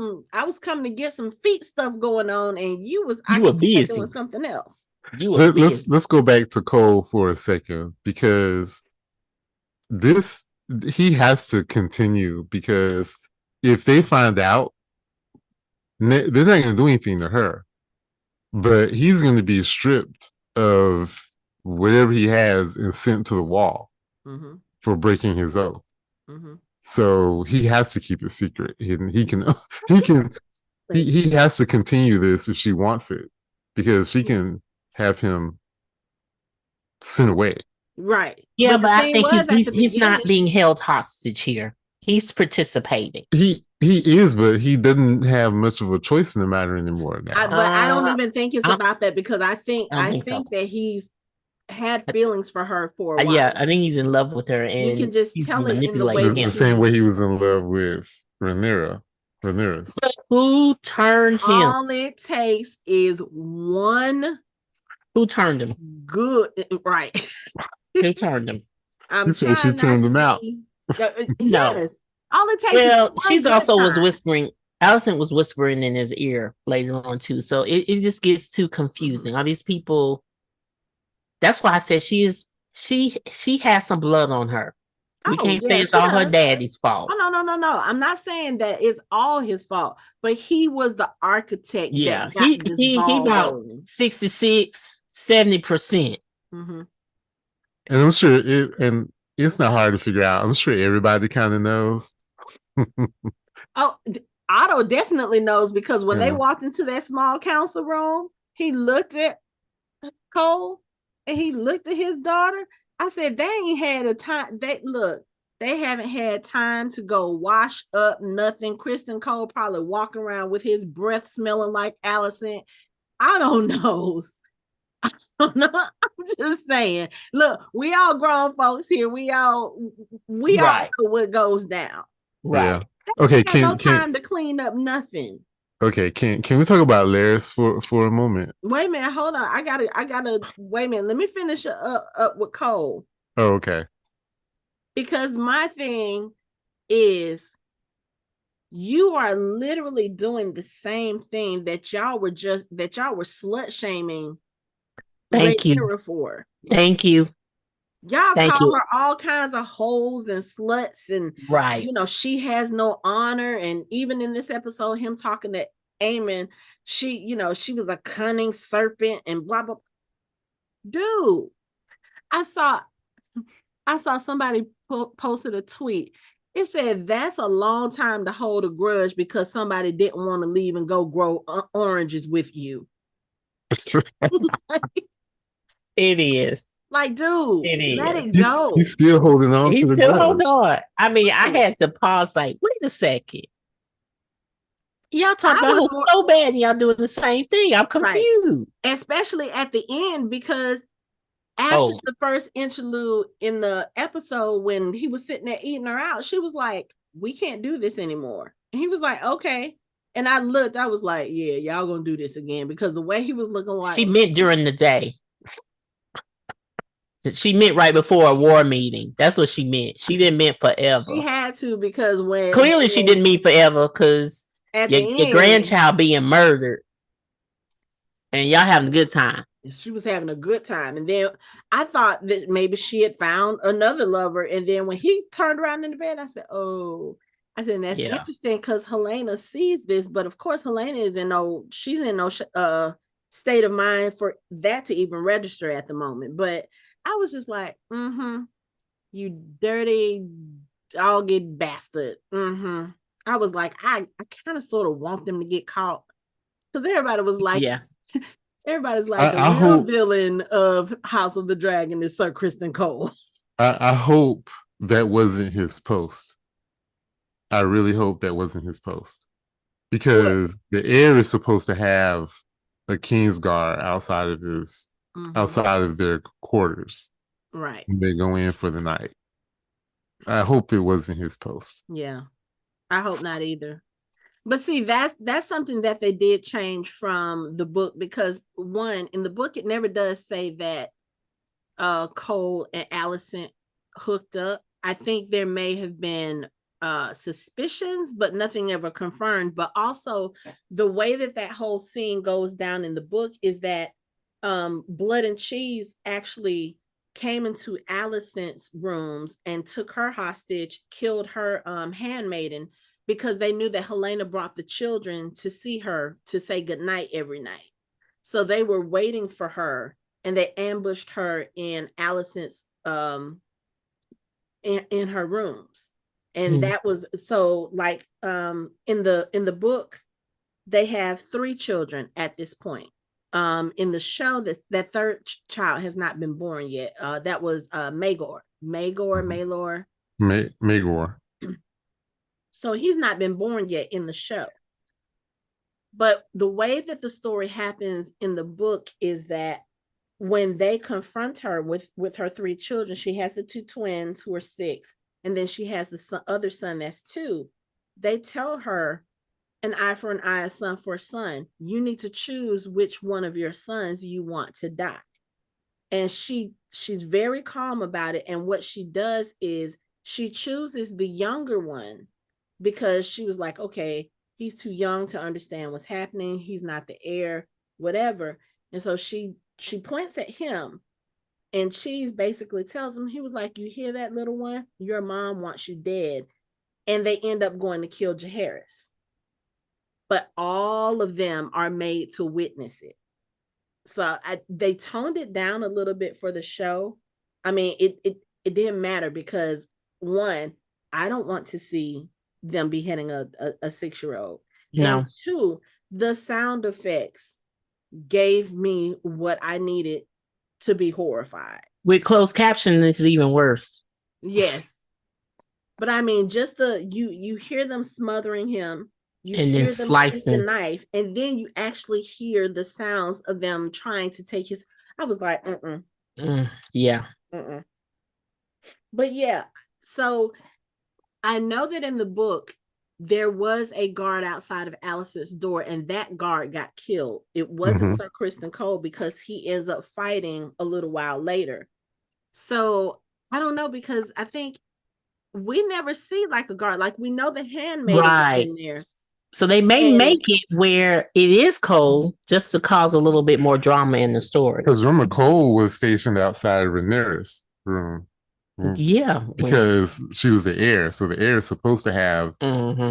some feet stuff going on, and you were busy doing something else. Let's go back to Cole for a second, because he has to continue, because if they find out, they're not going to do anything to her, but he's going to be stripped of whatever he has and sent to the wall for breaking his oath. So he has to keep it secret. He has to continue this if she wants it, because she can have him sent away. Right. Yeah, but I think he's not being held hostage here. He's participating. He is, but he doesn't have much of a choice in the matter anymore now. But I don't even think it's about that, because I think so. that he's had feelings for her for a while. Yeah, I think he's in love with her, and you can just tell it in the way the same way he was in love with Rhaenyra. Who turned him? All it takes is one. Who turned him? Good, right? Who turned him? I'm saying she turned him out. Yes. All it takes. Well, she's also was whispering. Alicent was whispering in his ear later on too. So it just gets too confusing. All these people. That's why I said she has some blood on her. We can't say it's all her daddy's fault. Oh, no. I'm not saying that it's all his fault, but he was the architect. Yeah, he about 66, 70%. Mm-hmm. And I'm sure it's not hard to figure out. I'm sure everybody kind of knows. Oh, Otto definitely knows, because when they walked into that small council room, he looked at Cole and he looked at his daughter. I said, they ain't had a time. They haven't had time to go wash up nothing. Kristen Cole probably walking around with his breath smelling like Alicent. I don't know. I'm just saying. Look, we all grown folks here. We all know what goes down. Right. Yeah. Okay. No time to clean up nothing. Okay. Can we talk about Larys for a moment? Wait a minute. Hold on. I gotta wait a minute. Let me finish up with Cole. Oh, okay. Because my thing is, you are literally doing the same thing that y'all were slut shaming. Thank you. For. Thank you. Y'all call her all kinds of hoes and sluts, and right. She has no honor. And even in this episode, him talking to Aemon, she was a cunning serpent and blah blah. Dude, I saw somebody posted a tweet. It said that's a long time to hold a grudge because somebody didn't want to leave and go grow oranges with you. It is. Like, dude, let it go. He's still holding on to the grudge. Holding on. I mean, I had to pause, like, wait a second. Y'all talk about her so bad, and y'all doing the same thing. I'm confused. Right. Especially at the end, because after the first interlude in the episode, when he was sitting there eating her out, she was like, we can't do this anymore. And he was like, okay. And I was like, yeah, y'all gonna do this again, because the way he was looking like. She meant during the day. She meant right before a war meeting. That's what she meant. She didn't mean forever. She had to, because clearly she didn't mean forever, because your grandchild being murdered and y'all having a good time. She was having a good time. And then I thought that maybe she had found another lover. And then when he turned around in the bed, I said, that's interesting, because Helena sees this. But of course, Helena is in no state of mind for that to even register at the moment. But I was just like, you dirty dogged bastard. I was like, I kind of sort of want them to get caught, because everybody was like, everybody's like, the real villain of House of the Dragon is Sir Kristen Cole. I hope that wasn't his post. I really hope that wasn't his post, because the heir is supposed to have a Kingsguard outside of their quarters. Right. They go in for the night. I hope it wasn't his post. Yeah. I hope not either. But see, that's something that they did change from the book, because one, in the book, it never does say that Cole and Alicent hooked up. I think there may have been suspicions, but nothing ever confirmed. But also, the way that whole scene goes down in the book is that Blood and Cheese actually came into Alicent's rooms and took her hostage, killed her handmaiden, because they knew that Helena brought the children to see her to say goodnight every night. So they were waiting for her, and they ambushed her in Alicent's in her rooms. And that was so, like, in the book, they have 3 children at this point. In the show, that third child has not been born yet. That was Maegor. So he's not been born yet in the show. But the way that the story happens in the book is that when they confront her with her 3 children, she has the 2 twins who are 6, and then she has the other son that's 2. They tell her, an eye for an eye, a son for a son. You need to choose which one of your sons you want to die. And she's very calm about it. And what she does is she chooses the younger one because she was like, okay, he's too young to understand what's happening. He's not the heir, whatever. And so she points at him, and Cheese basically tells him, he was like, you hear that, little one? Your mom wants you dead. And they end up going to kill Jaehaerys. But all of them are made to witness it. So they toned it down a little bit for the show. I mean, it didn't matter because, one, I don't want to see them beheading a 6-year-old. No. And 2, the sound effects gave me what I needed to be horrified. With closed caption, it's even worse. Yes. But I mean, just you hear them smothering him, you and hear then them slicing stick the knife, and then you actually hear the sounds of them trying to take his. I was like, yeah. But yeah, so I know that in the book there was a guard outside of Alicent's door, and that guard got killed. It wasn't Sir Criston Cole because he ends up fighting a little while later. So I don't know, because I think we never see like a guard. Like, we know the handmaiden right in there. So they may make it where it is Cole just to cause a little bit more drama in the story. Because remember, Cole was stationed outside of Rhaenyra's room. Yeah. Because she was the heir. So the heir is supposed to have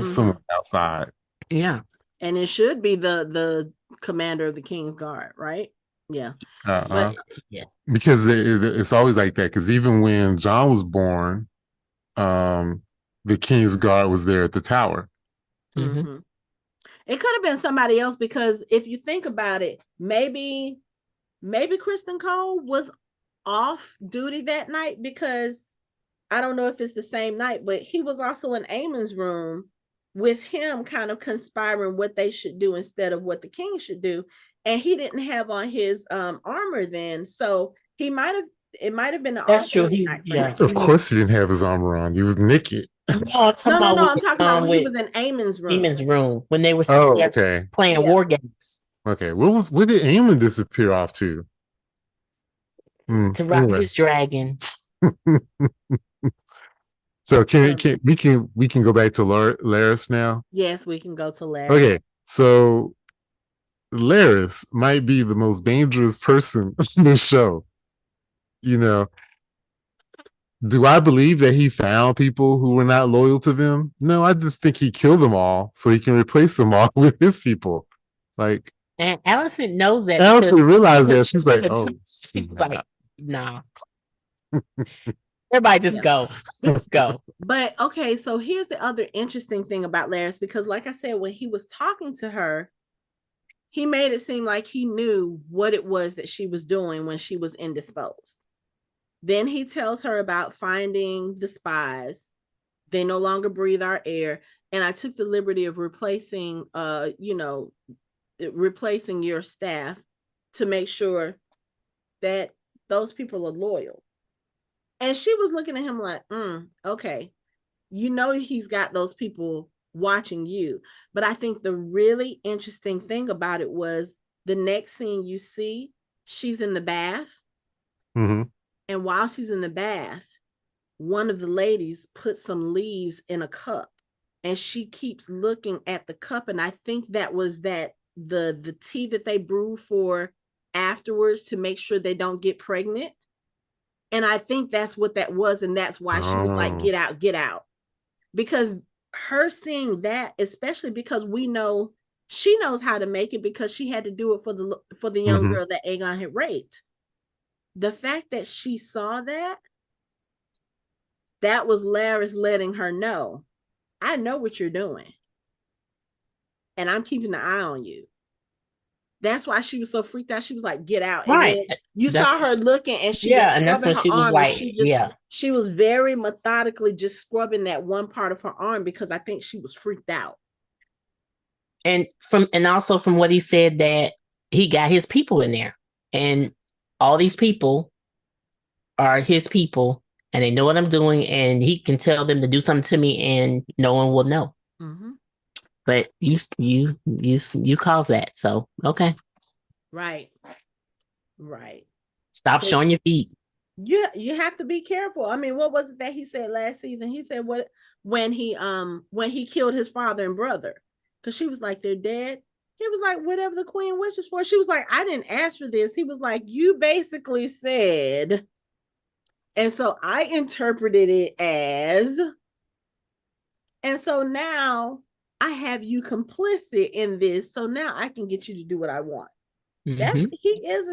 someone outside. Yeah. And it should be the commander of the King's Guard, right? Yeah. But, yeah. Because it's always like that. Because even when Jon was born, the King's Guard was there at the tower. It could have been somebody else, because if you think about it, maybe Criston Cole was off duty that night, because I don't know if it's the same night, but he was also in Aemon's room with him, kind of conspiring what they should do instead of what the king should do. And he didn't have on his armor then, so it might have been an That's true. Of course he didn't have his armor on. He was naked. No, I'm talking about when he was in Aemon's room. Aemon's room, when they were playing war games. Okay, where did Aemon disappear off to? To ride his dragon. So we can go back to Larys now? Yes, we can go to Larys. Okay, so Larys might be the most dangerous person in this show. You know, do I believe that he found people who were not loyal to them? No, I just think he killed them all so he can replace them all with his people. Like, and Alicent knows that. Alicent realized that. She's like, oh, she's like, nah. Everybody just go. Let's go. But okay, so here's the other interesting thing about Larys, because like I said, when he was talking to her, he made it seem like he knew what it was that she was doing when she was indisposed. Then he tells her about finding the spies. They no longer breathe our air. And I took the liberty of replacing your staff to make sure that those people are loyal. And she was looking at him like, okay, he's got those people watching you. But I think the really interesting thing about it was the next scene you see, she's in the bath. And while she's in the bath, one of the ladies puts some leaves in a cup, and she keeps looking at the cup. And I think that was the tea that they brew for afterwards to make sure they don't get pregnant. And I think that's what that was. And that's why she was like, get out, get out. Because her seeing that, especially because we know she knows how to make it, because she had to do it for the young girl that Aegon had raped. The fact that she saw that was Larys letting her know, I know what you're doing, and I'm keeping an eye on you. That's why she was so freaked out. She was like, "Get out!" And Right. then you saw her looking, and she was and that's scrubbing when her she was arm, and like, she was very methodically just scrubbing that one part of her arm because I think she was freaked out. And also from what he said, that he got his people in there, and all these people are his people, and they know what I'm doing, and he can tell them to do something to me, and no one will know. Mm-hmm. But you caused that, so okay. Right. Stop showing your feet. You have to be careful. I mean, what was it that he said last season? He said when he killed his father and brother, because she was like, they're dead. He was like, whatever the queen wishes for. She was like, I didn't ask for this. He was like, you basically said, and so I interpreted it as, and so now I have you complicit in this. So now I can get you to do what I want. Mm-hmm. He is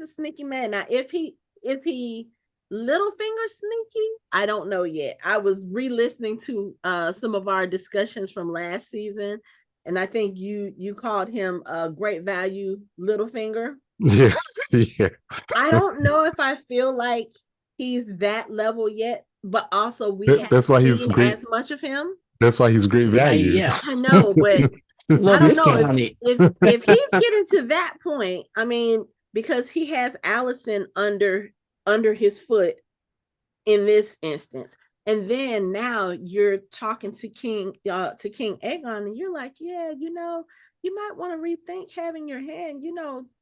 a sneaky man. Now, if he Littlefinger sneaky, I don't know yet. I was re-listening to some of our discussions from last season, and I think you called him a great value Littlefinger. Yeah. I don't know if I feel like he's that level yet, but also we haven't seen as much of him. That's why he's great value. Yeah. I know, but I don't know if he's getting to that point. I mean, because he has Alicent under his foot in this instance, and then now you're talking to King Aegon, and you're like, yeah, you might want to rethink having your hand.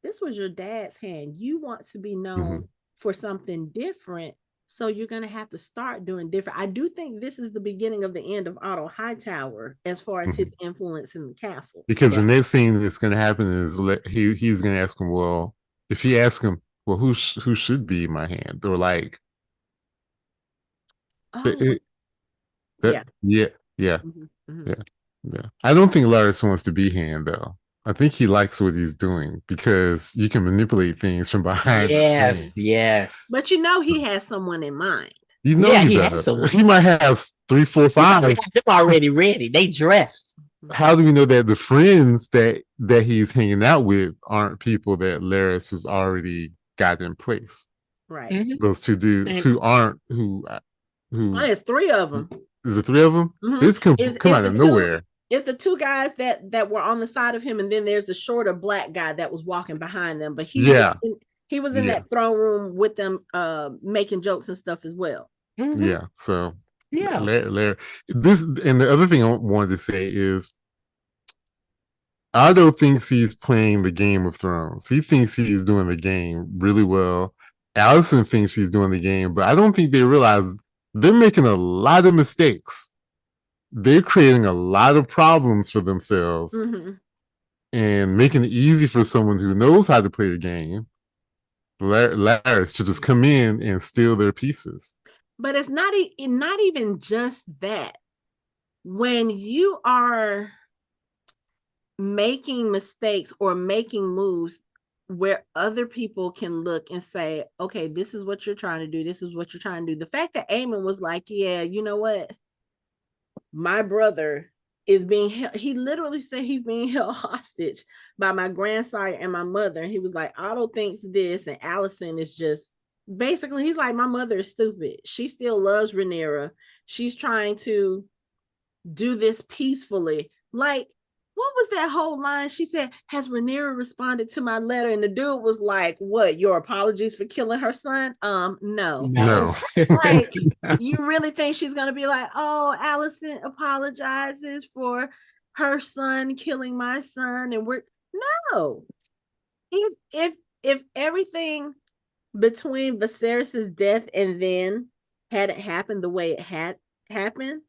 This was your dad's hand. You want to be known for something different. So you're going to have to start doing different. I do think this is the beginning of the end of Otto Hightower as far as his influence in the castle. Because the next thing that's going to happen is he's going to ask him, well, if he asks him, well, who should be my hand? Or like, yeah. I don't think Larys wants to be hand though. I think he likes what he's doing because you can manipulate things from behind the scenes. Yes. But he has someone in mind. He does. He might have 3, 4, 5. They're already ready. They dressed. How do we know that the friends that he's hanging out with aren't people that Larys has already got in place? Right. Mm-hmm. Those two dudes who aren't who. There's 3 of them. Is it 3 of them? Mm-hmm. This come out of nowhere. It's the 2 guys that were on the side of him, and then there's the shorter black guy that was walking behind them. But he was in that throne room with them, making jokes and stuff as well. Mm-hmm. Yeah. So this, and the other thing I wanted to say is, Otto thinks he's playing the Game of Thrones. He thinks he's doing the game really well. Alicent thinks she's doing the game, but I don't think they realize they're making a lot of mistakes. They're creating a lot of problems for themselves and making it easy for someone who knows how to play the game, Larys, to just come in and steal their pieces. But it's not even just that. When you are making mistakes or making moves where other people can look and say, okay, this is what you're trying to do. This is what you're trying to do. The fact that Aemon was like, yeah, you know what? My brother is being held. He literally said he's being held hostage by my grandsire and my mother. And he was like, Otto thinks this, and Alicent is just, basically, he's like, my mother is stupid. She still loves Rhaenyra. She's trying to do this peacefully. Like, what was that whole line? She said, has Rhaenyra responded to my letter? And the dude was like, what, your apologies for killing her son? No. Like, you really think she's going to be like, oh, Alicent apologizes for her son killing my son? And no. If everything between Viserys's death and then hadn't happened the way it had happened,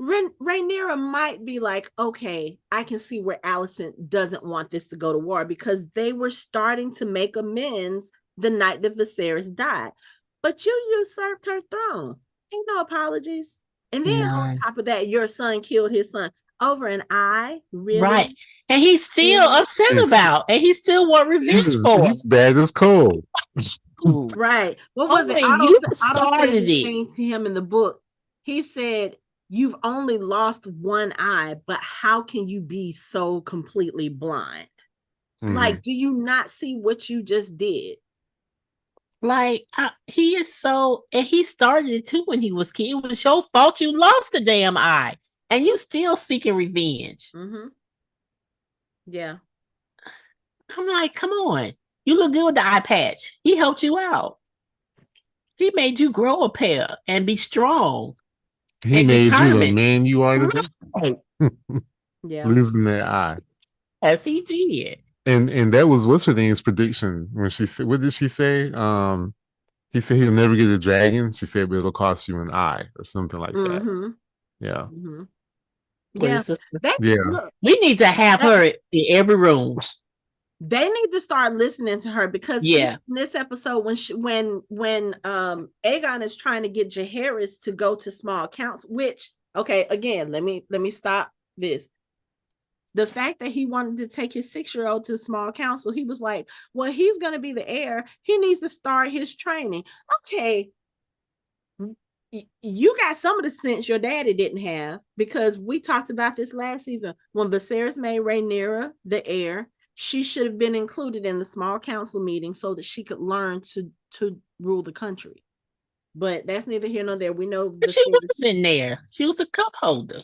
Rhaenyra might be like, okay, I can see where Alicent doesn't want this to go to war, because they were starting to make amends the night that Viserys died. But you usurped her throne. Ain't no apologies. And then on top of that, your son killed his son over an eye. Really? Right. And he's still upset about, and he still want revenge for. He's bad as cold. Right. What was it? Otto said this thing to him in the book. He said, you've only lost one eye, but how can you be so completely blind? Like, do you not see what you just did? Like, he is so, and he started it too when he was kid. It was your fault you lost the damn eye, and you still seeking revenge. Yeah. I'm like, come on. You look good with the eye patch. He helped you out. He made you grow a pair and be strong. He made determined. You the man you are today. Yeah. Losing that eye. As he did. And that was what's her name's prediction when she said, what did she say? He said he'll never get a dragon. She said, but it'll cost you an eye or something like that. Yeah. Yeah. Look, we need to have her in every room. They need to start listening to her because in this episode, when Aegon is trying to get Jaehaerys to go to small council, which, okay, again, let me stop this. The fact that he wanted to take his 6-year-old to small council, he was like, well, he's going to be the heir. He needs to start his training. Okay. You got some of the sense your daddy didn't have, because we talked about this last season. When Lucerys made Rhaenyra the heir, she should have been included in the small council meeting so that she could learn to rule the country. But that's neither here nor there. We know she was in there. She was a cup holder.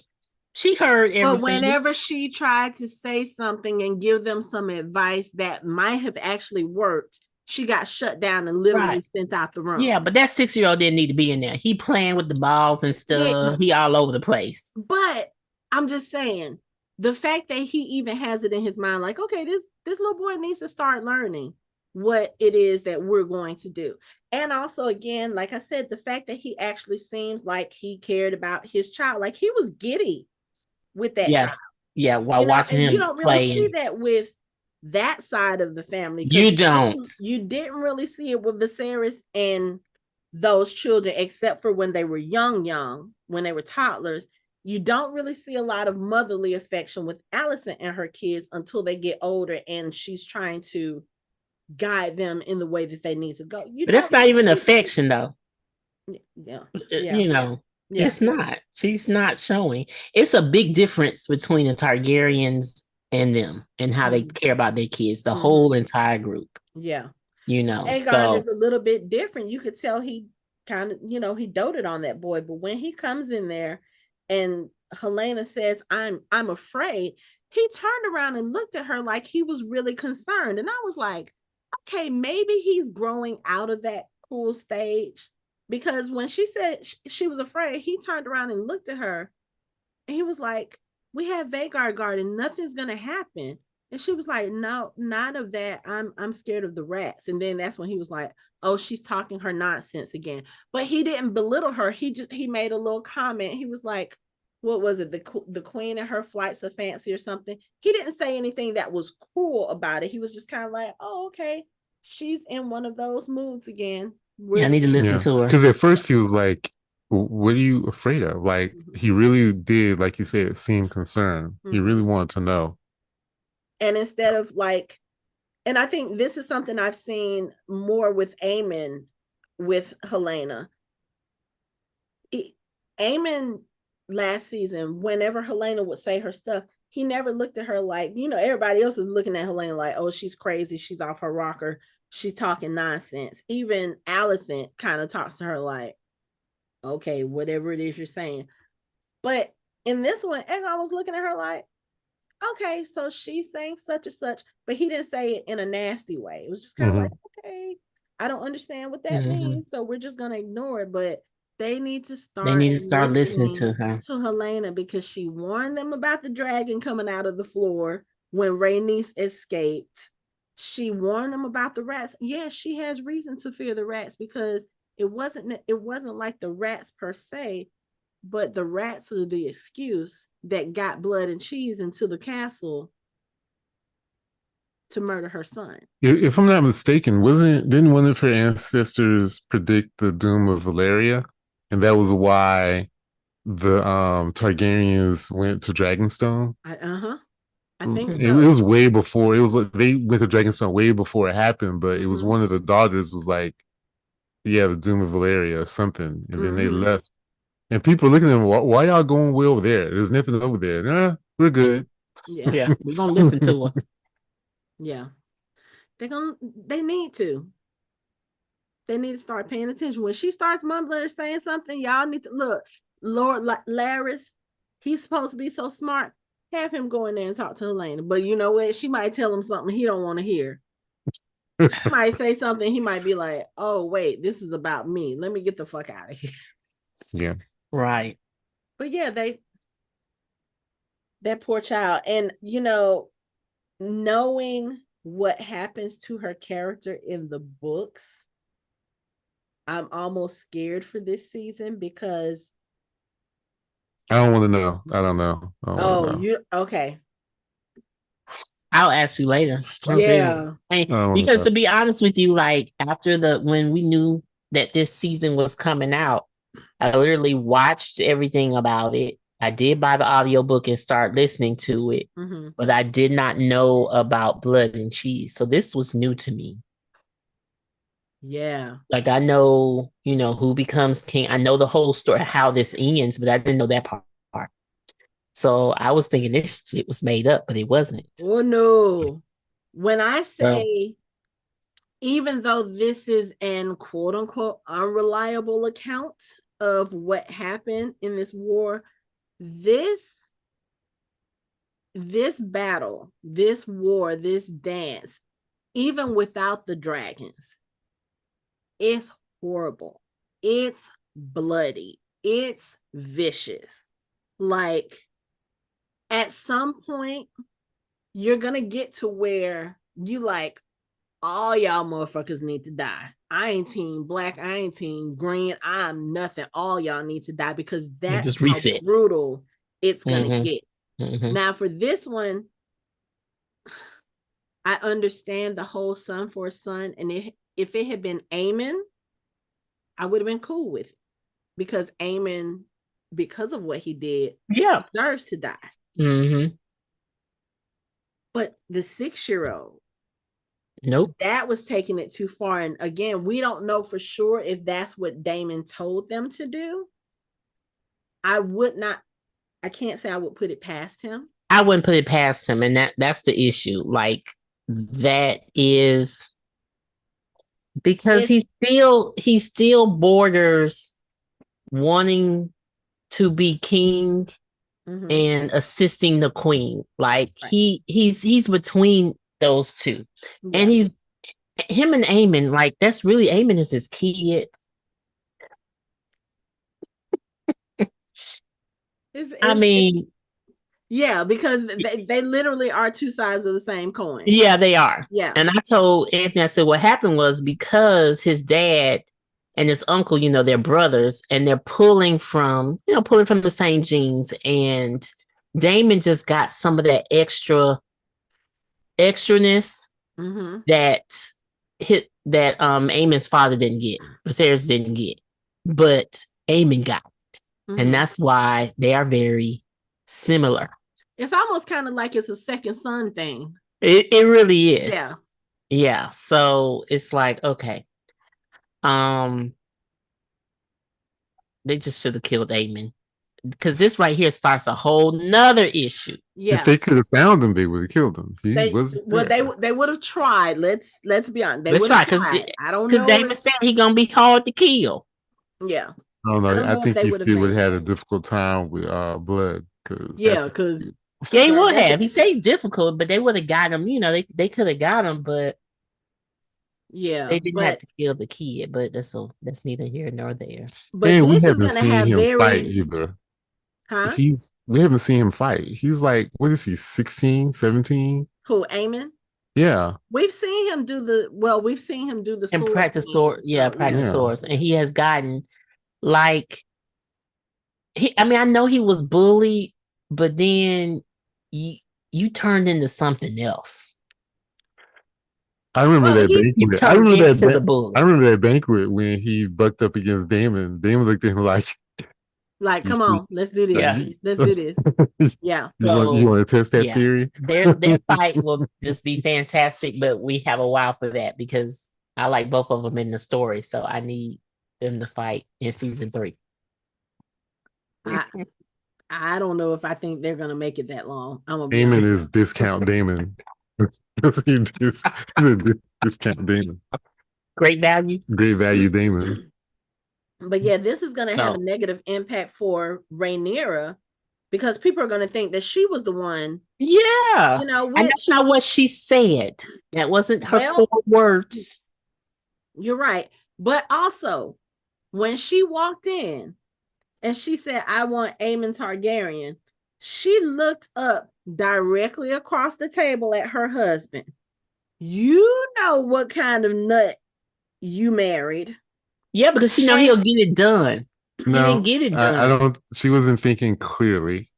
She heard everything. But whenever she tried to say something and give them some advice that might have actually worked, she got shut down and literally sent out the room. Yeah, but that 6-year-old didn't need to be in there. He playing with the balls and stuff. He all over the place. But I'm just saying, the fact that he even has it in his mind, like, okay, this little boy needs to start learning what it is that we're going to do. And also, again, like I said, the fact that he actually seems like he cared about his child, like he was giddy with that child. Yeah, while watching him, you don't really see that with that side of the family. You don't. You didn't really see it with Viserys and those children, except for when they were young, when they were toddlers. You don't really see a lot of motherly affection with Alicent and her kids until they get older and she's trying to guide them in the way that they need to go. But that's not even affection, though. Yeah. You know, it's not. She's not showing. It's a big difference between the Targaryens and them and how they care about their kids, the whole entire group. Yeah. You know, Aegon is a little bit different. You could tell he kind of, he doted on that boy. But when he comes in there and Helaena says, I'm afraid, he turned around and looked at her like he was really concerned. And I was like, okay, maybe he's growing out of that cool stage. Because when she said she was afraid, he turned around and looked at her and he was like, we have Vhagar guard and nothing's going to happen. And she was like, no, not of that. I'm scared of the rats. And then that's when he was like, oh, she's talking her nonsense again. But he didn't belittle her. He made a little comment. He was like, what was it? The queen and her flights of fancy or something. He didn't say anything that was cruel about it. He was just kind of like, oh, okay. She's in one of those moods again. I need to listen to her. Because at first he was like, what are you afraid of? Like, he really did, like you said, seem concerned. He really wanted to know. And instead of like, and I think this is something I've seen more with Aemon, with Helaena. Aemon last season, whenever Helaena would say her stuff, he never looked at her like, everybody else is looking at Helaena like, oh, she's crazy. She's off her rocker. She's talking nonsense. Even Alicent kind of talks to her like, okay, whatever it is you're saying. But in this one, Aegon was looking at her like, okay, so she's saying such and such, but he didn't say it in a nasty way. It was just kind of like, okay, I don't understand what that means, so we're just going to ignore it. But they need to start listening to her, to Helaena, because she warned them about the dragon coming out of the floor when Rhaenys escaped. She warned them about the rats. Yes, she has reason to fear the rats, because it wasn't like the rats per se, but the rats are the excuse that got blood and cheese into the castle to murder her son. If I'm not mistaken, didn't one of her ancestors predict the doom of Valeria? And that was why the Targaryens went to Dragonstone? I think so. It was way before. It was like they went to Dragonstone way before it happened, but it was one of the daughters was like, yeah, the doom of Valeria or something. And then they left. And people are looking at them, why y'all going way over there? There's nothing over there. Nah, we're good. Yeah, we're going to listen to her. Yeah. They need to. They need to start paying attention. When she starts mumbling or saying something, y'all need to look. Lord Laris, he's supposed to be so smart. Have him go in there and talk to Helena. But you know what? She might tell him something he don't want to hear. She might say something. He might be like, "Oh wait, this is about me. Let me get the fuck out of here." Yeah. Right. But yeah, that poor child, and knowing what happens to her character in the books, I'm almost scared for this season because I don't want to know. I don't know. I don't want to know. you okay. I'll ask you later. Yeah. Because to be honest with you, like after when we knew that this season was coming out, I literally watched everything about it. I did buy the audiobook and start listening to it, but I did not know about Blood and Cheese. So this was new to me. Yeah. Like I know, who becomes king. I know the whole story, how this ends, but I didn't know that part. So I was thinking this shit was made up, but it wasn't. Oh no. When I say, even though this is an quote unquote unreliable account of what happened in this war, this battle, this war, this dance, even without the dragons, it's horrible. It's bloody. It's vicious. Like, at some point, you're gonna get to where you like, all y'all motherfuckers need to die. I ain't team black. I ain't team green. I'm nothing. All y'all need to die, because that's just reset. how brutal it's gonna get. Now for this one, I understand the whole son for a son, and if it had been Aemon, I would have been cool with it, because Aemon, because of what he did, deserves to die. But the 6-year-old, nope, that was taking it too far. And again, we don't know for sure if that's what Daemon told them to do. I can't say I would put it past him. I wouldn't put it past him, and that's the issue. Like, that is because he still borders wanting to be king and assisting the queen. Like, he's between those two. Yeah. And him and Aemon, like, that's really, Aemon is his kid. I mean, yeah, because they literally are two sides of the same coin. Yeah, they are. Yeah. And I told Anthony, I said, what happened was because his dad and his uncle, they're brothers, and they're pulling from the same genes. And Daemon just got some of that extraness that Aemon's father didn't get, Lucerys didn't get, but Aemon got it. And that's why they are very similar. It's almost kind of like it's a second son thing. It really is. Yeah. Yeah. So it's like, okay. They just should have killed Aemon, because this right here starts a whole nother issue. Yeah. If they could have found him, they would have killed him. They would have tried. Let's be honest. They would have tried. I don't know. Because Daemon said he's gonna be hard to kill. Yeah. I don't know. I think he still would have had a difficult time with blood. Because he would have. He said he's difficult, but they would have got him. They could have got him, but they didn't have to kill the kid. But that's neither here nor there. But we haven't seen him fight either. Huh? We haven't seen him fight. He's like, what is he, 16, 17? Who, Aemon? Yeah. We've seen him do the sword. And practice sword. Yeah, practice swords. And he has gotten, like, I know he was bullied, but then you turned into something else. I remember that banquet. I remember that banquet when he bucked up against Daemon. Daemon looked at him like, come on, let's do this. Yeah. Let's do this. Yeah. You want to test that theory? Their fight will just be fantastic, but we have a while for that because I like both of them in the story. So I need them to fight in season 3. I don't know if I think they're gonna make it that long. Daemon is discount Daemon. he discount Daemon. Great value. Great value Daemon. But yeah, this is going to have a negative impact for Rhaenyra because people are going to think that she was the one. Yeah. And that's not what she said. That wasn't her core words. You're right. But also, when she walked in and she said, I want Aemon Targaryen, she looked up directly across the table at her husband. You know what kind of nut you married. Yeah, because he'll get it done. No, he didn't get it done. I don't. She wasn't thinking clearly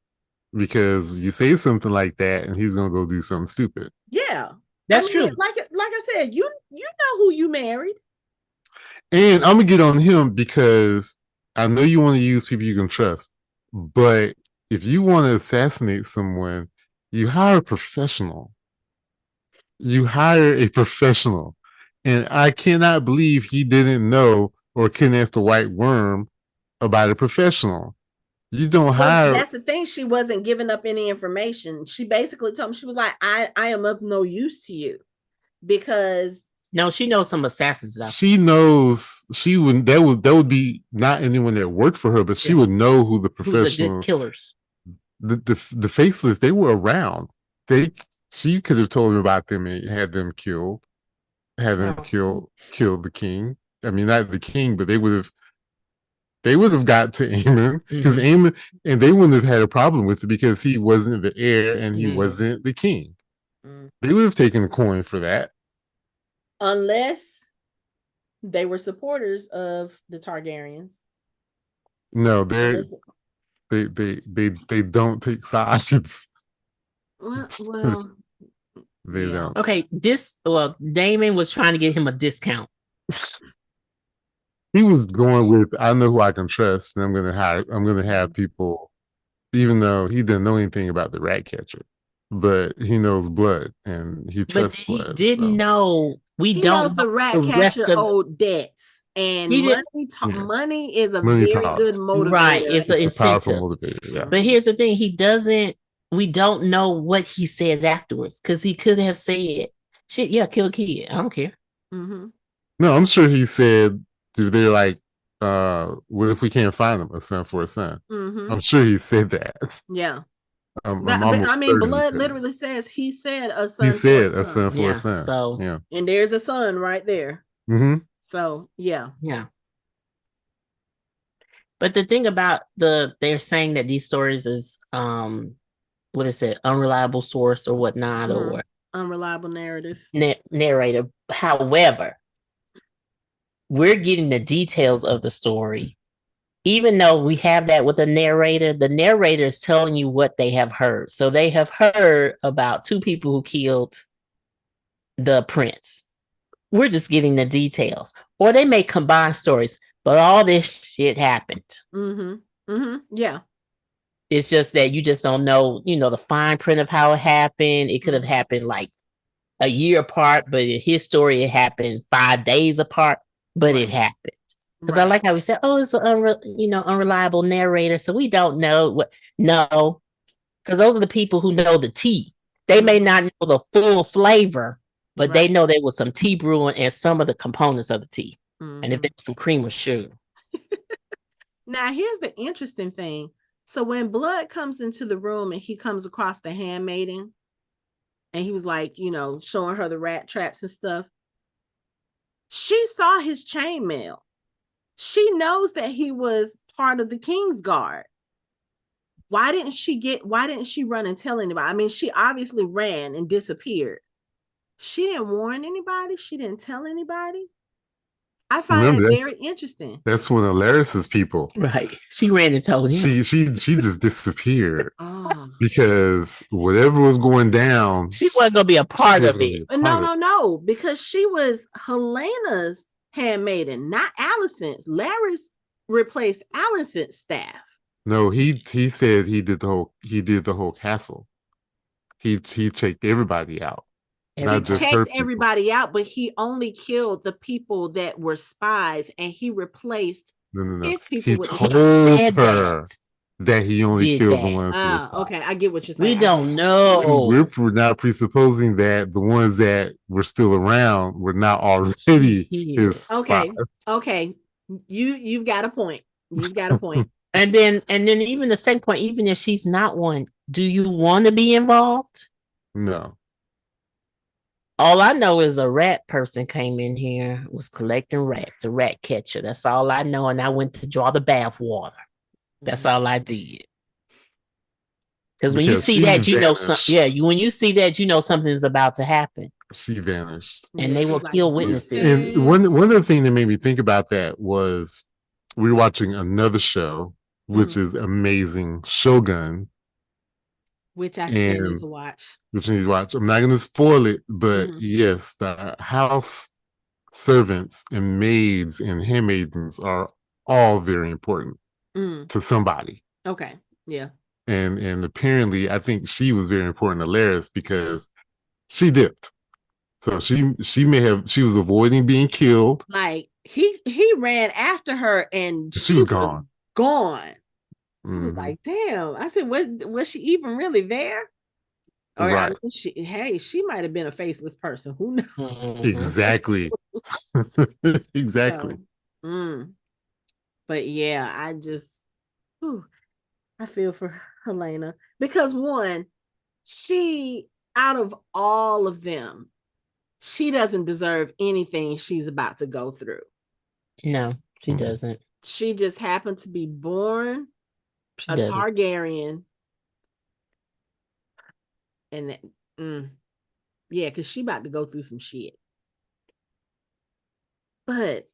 because you say something like that and he's gonna go do something stupid. Yeah, that's true. Like I said, you know who you married. And I'm gonna get on him because I know you want to use people you can trust, but if you want to assassinate someone, you hire a professional. You hire a professional. And I cannot believe he didn't know or couldn't ask the white worm about a professional. You don't hire. That's the thing. She wasn't giving up any information. She basically told him, she was like, I am of no use to you because. No, she knows some assassins. She knows that would be not anyone that worked for her, but she would know who the professional killers. The faceless, they were around. She could have told him about them and had them killed. Have them kill the king. I mean, not the king, but they would have got to Aemon because Aemon, and they wouldn't have had a problem with it because he wasn't the heir and he wasn't the king. They would have taken the coin for that. Unless they were supporters of the Targaryens. No, they don't take sides. Well, they don't. Okay, Daemon was trying to get him a discount. He was going with, I know who I can trust, and I'm gonna have people, even though he didn't know anything about the rat catcher, but he knows blood and he trusts blood. He didn't know. He knows the rat catcher owed debts, and money is a very good motivator. Right, it's an incentive. Motivator, yeah. But here's the thing: we don't know what he said afterwards because he could have said, "Shit, yeah, kill a kid. I don't care." Mm-hmm. No, I'm sure he said they're like, "What if we can't find him? A son for a son?" Mm-hmm. I'm sure he said that. Yeah. Blood literally says he said a son. He said a son for a son. So yeah, and there's a son right there. Mm-hmm. So yeah. But the thing about they're saying that these stories is what is it, unreliable source or whatnot, or unreliable narrative narrator. However, we're getting the details of the story. Even though we have that with a narrator, the narrator is telling you what they have heard. So they have heard about 2 people who killed the prince. We're just getting the details. Or they may combine stories, but all this shit happened. Mm-hmm. Mm-hmm. Yeah. It's just that you just don't know, the fine print of how it happened. It could have happened like a year apart, but in his story, it happened 5 days apart, but it happened. Because I like how we said, it's an unreliable narrator, so we don't know what. No, because those are the people who know the tea. They may not know the full flavor, but they know there was some tea brewing and some of the components of the tea. Mm-hmm. And if there was some cream or sugar. Now, here's the interesting thing. So when Blood comes into the room and he comes across the handmaiden, and he was like, showing her the rat traps and stuff, she saw his chainmail. She knows that he was part of the King's Guard. Why didn't she run and tell anybody? I mean, she obviously ran and disappeared. She didn't warn anybody. She didn't tell anybody. I find that very interesting. That's one of Larys's people. Right. She ran and told him. She just disappeared. Because whatever was going down, she wasn't going to be a part of it. No. Because she was Helena's handmaiden, not Alicent's. Larys replaced Alicent's staff. No, he said he did the whole castle. He checked everybody out. Not just checked everybody out, but he only killed the people that were spies, and he replaced his people. He told her. that he only did killed that. the ones who were spies. Okay, I get what you're saying. We don't know. We're now presupposing that the ones that were still around were not already his spies. Okay. You've got a point. You've got a point. And then even the second point, even if she's not one, do you want to be involved? No. All I know is a rat person came in here, was collecting rats, a rat catcher. That's all I know. And I went to draw the bath water. That's all I did. Because when you see that, you know something. Yeah, when you see that, you know something is about to happen. She vanished. And they will kill witnesses. And one other thing that made me think about that was we were watching another show, which is amazing, Shogun. Which I still need to watch. Which I need to watch. I'm not going to spoil it, but yes, the house servants and maids and handmaidens are all very important to somebody. Okay. Yeah. And apparently, I think she was very important to Laris because she dipped. So she was avoiding being killed. Like he ran after her and she was gone. Gone. I was like, damn. I said, was she even really there? Or right. I mean, she might have been a faceless person. Who knows? Exactly. Exactly. So, but yeah, I feel for Helena because one, she out of all of them, she doesn't deserve anything she's about to go through. No, she doesn't. She just happened to be born a Targaryen. And yeah, because she about to go through some shit. But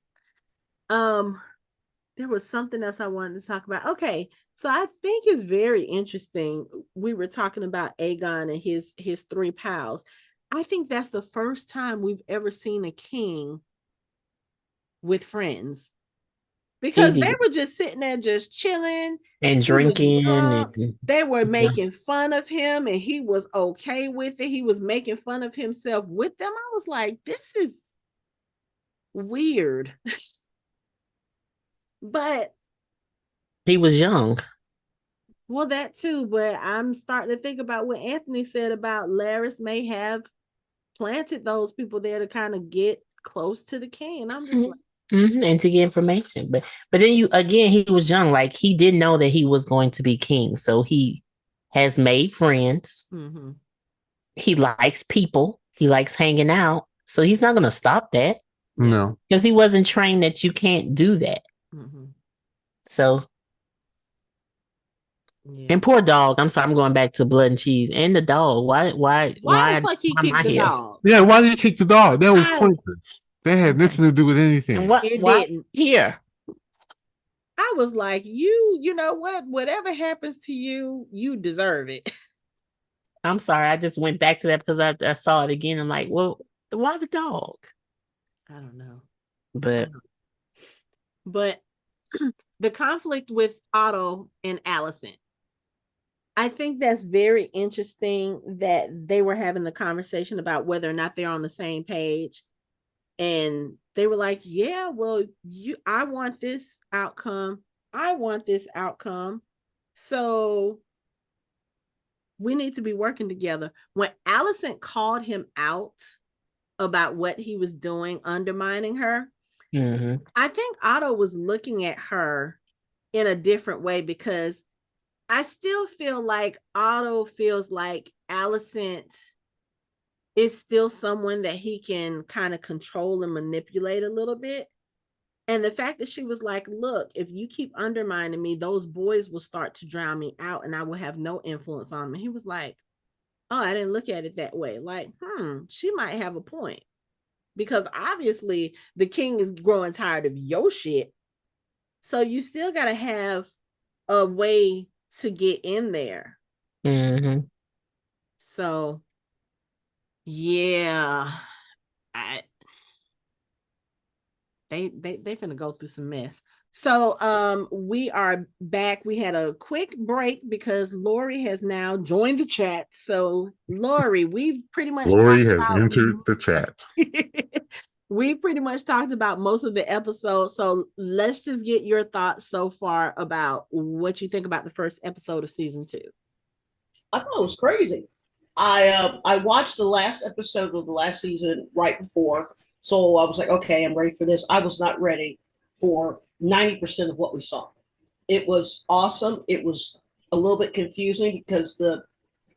there was something else I wanted to talk about. Okay, so I think it's very interesting. We were talking about Aegon and his three pals. I think that's the first time we've ever seen a king with friends. Because they were just sitting there just chilling and drinking. They were making fun of him and he was okay with it. He was making fun of himself with them. I was like, this is weird. But he was young. Well, that too, but I'm starting to think about what Anthony said about Laris may have planted those people there to kind of get close to the king. I'm just like, and to get information, but then he was young. Like he didn't know that he was going to be king, so he has made friends. He likes people. He likes hanging out, so he's not going to stop that. No, because he wasn't trained that you can't do that. So, and poor dog. I'm sorry, I'm going back to Blood and Cheese and the dog. Why the fuck he kicked the dog? Yeah, why did he kick the dog? That was pointless. That had nothing to do with anything. It didn't. Here. I was like, you know what? Whatever happens to you, you deserve it. I'm sorry. I just went back to that because I saw it again. I'm like, well, why the dog? I don't know. But the conflict with Otto and Alicent. I think that's very interesting that they were having the conversation about whether or not they're on the same page. And they were like, yeah, well, I want this outcome. I want this outcome. So we need to be working together. When Alicent called him out about what he was doing, undermining her, I think Otto was looking at her in a different way because I still feel like Otto feels like Alicent is still someone that he can kind of control and manipulate a little bit. And the fact that she was like, look, if you keep undermining me, those boys will start to drown me out and I will have no influence on them. And he was like, oh, I didn't look at it that way. Like, she might have a point. Because obviously the king is growing tired of your shit. So you still got to have a way to get in there. So yeah, they finna go through some mess. So we are back. We had a quick break because Lori has now joined the chat. So Lori, we've pretty much Lori has entered the chat. we pretty much talked about most of the episode. So let's just get your thoughts so far about what you think about the first episode of season 2. I thought it was crazy. I watched the last episode of the last season right before, so I was like, okay, I'm ready for this. I was not ready for 90% of what we saw. It was awesome. It was a little bit confusing because the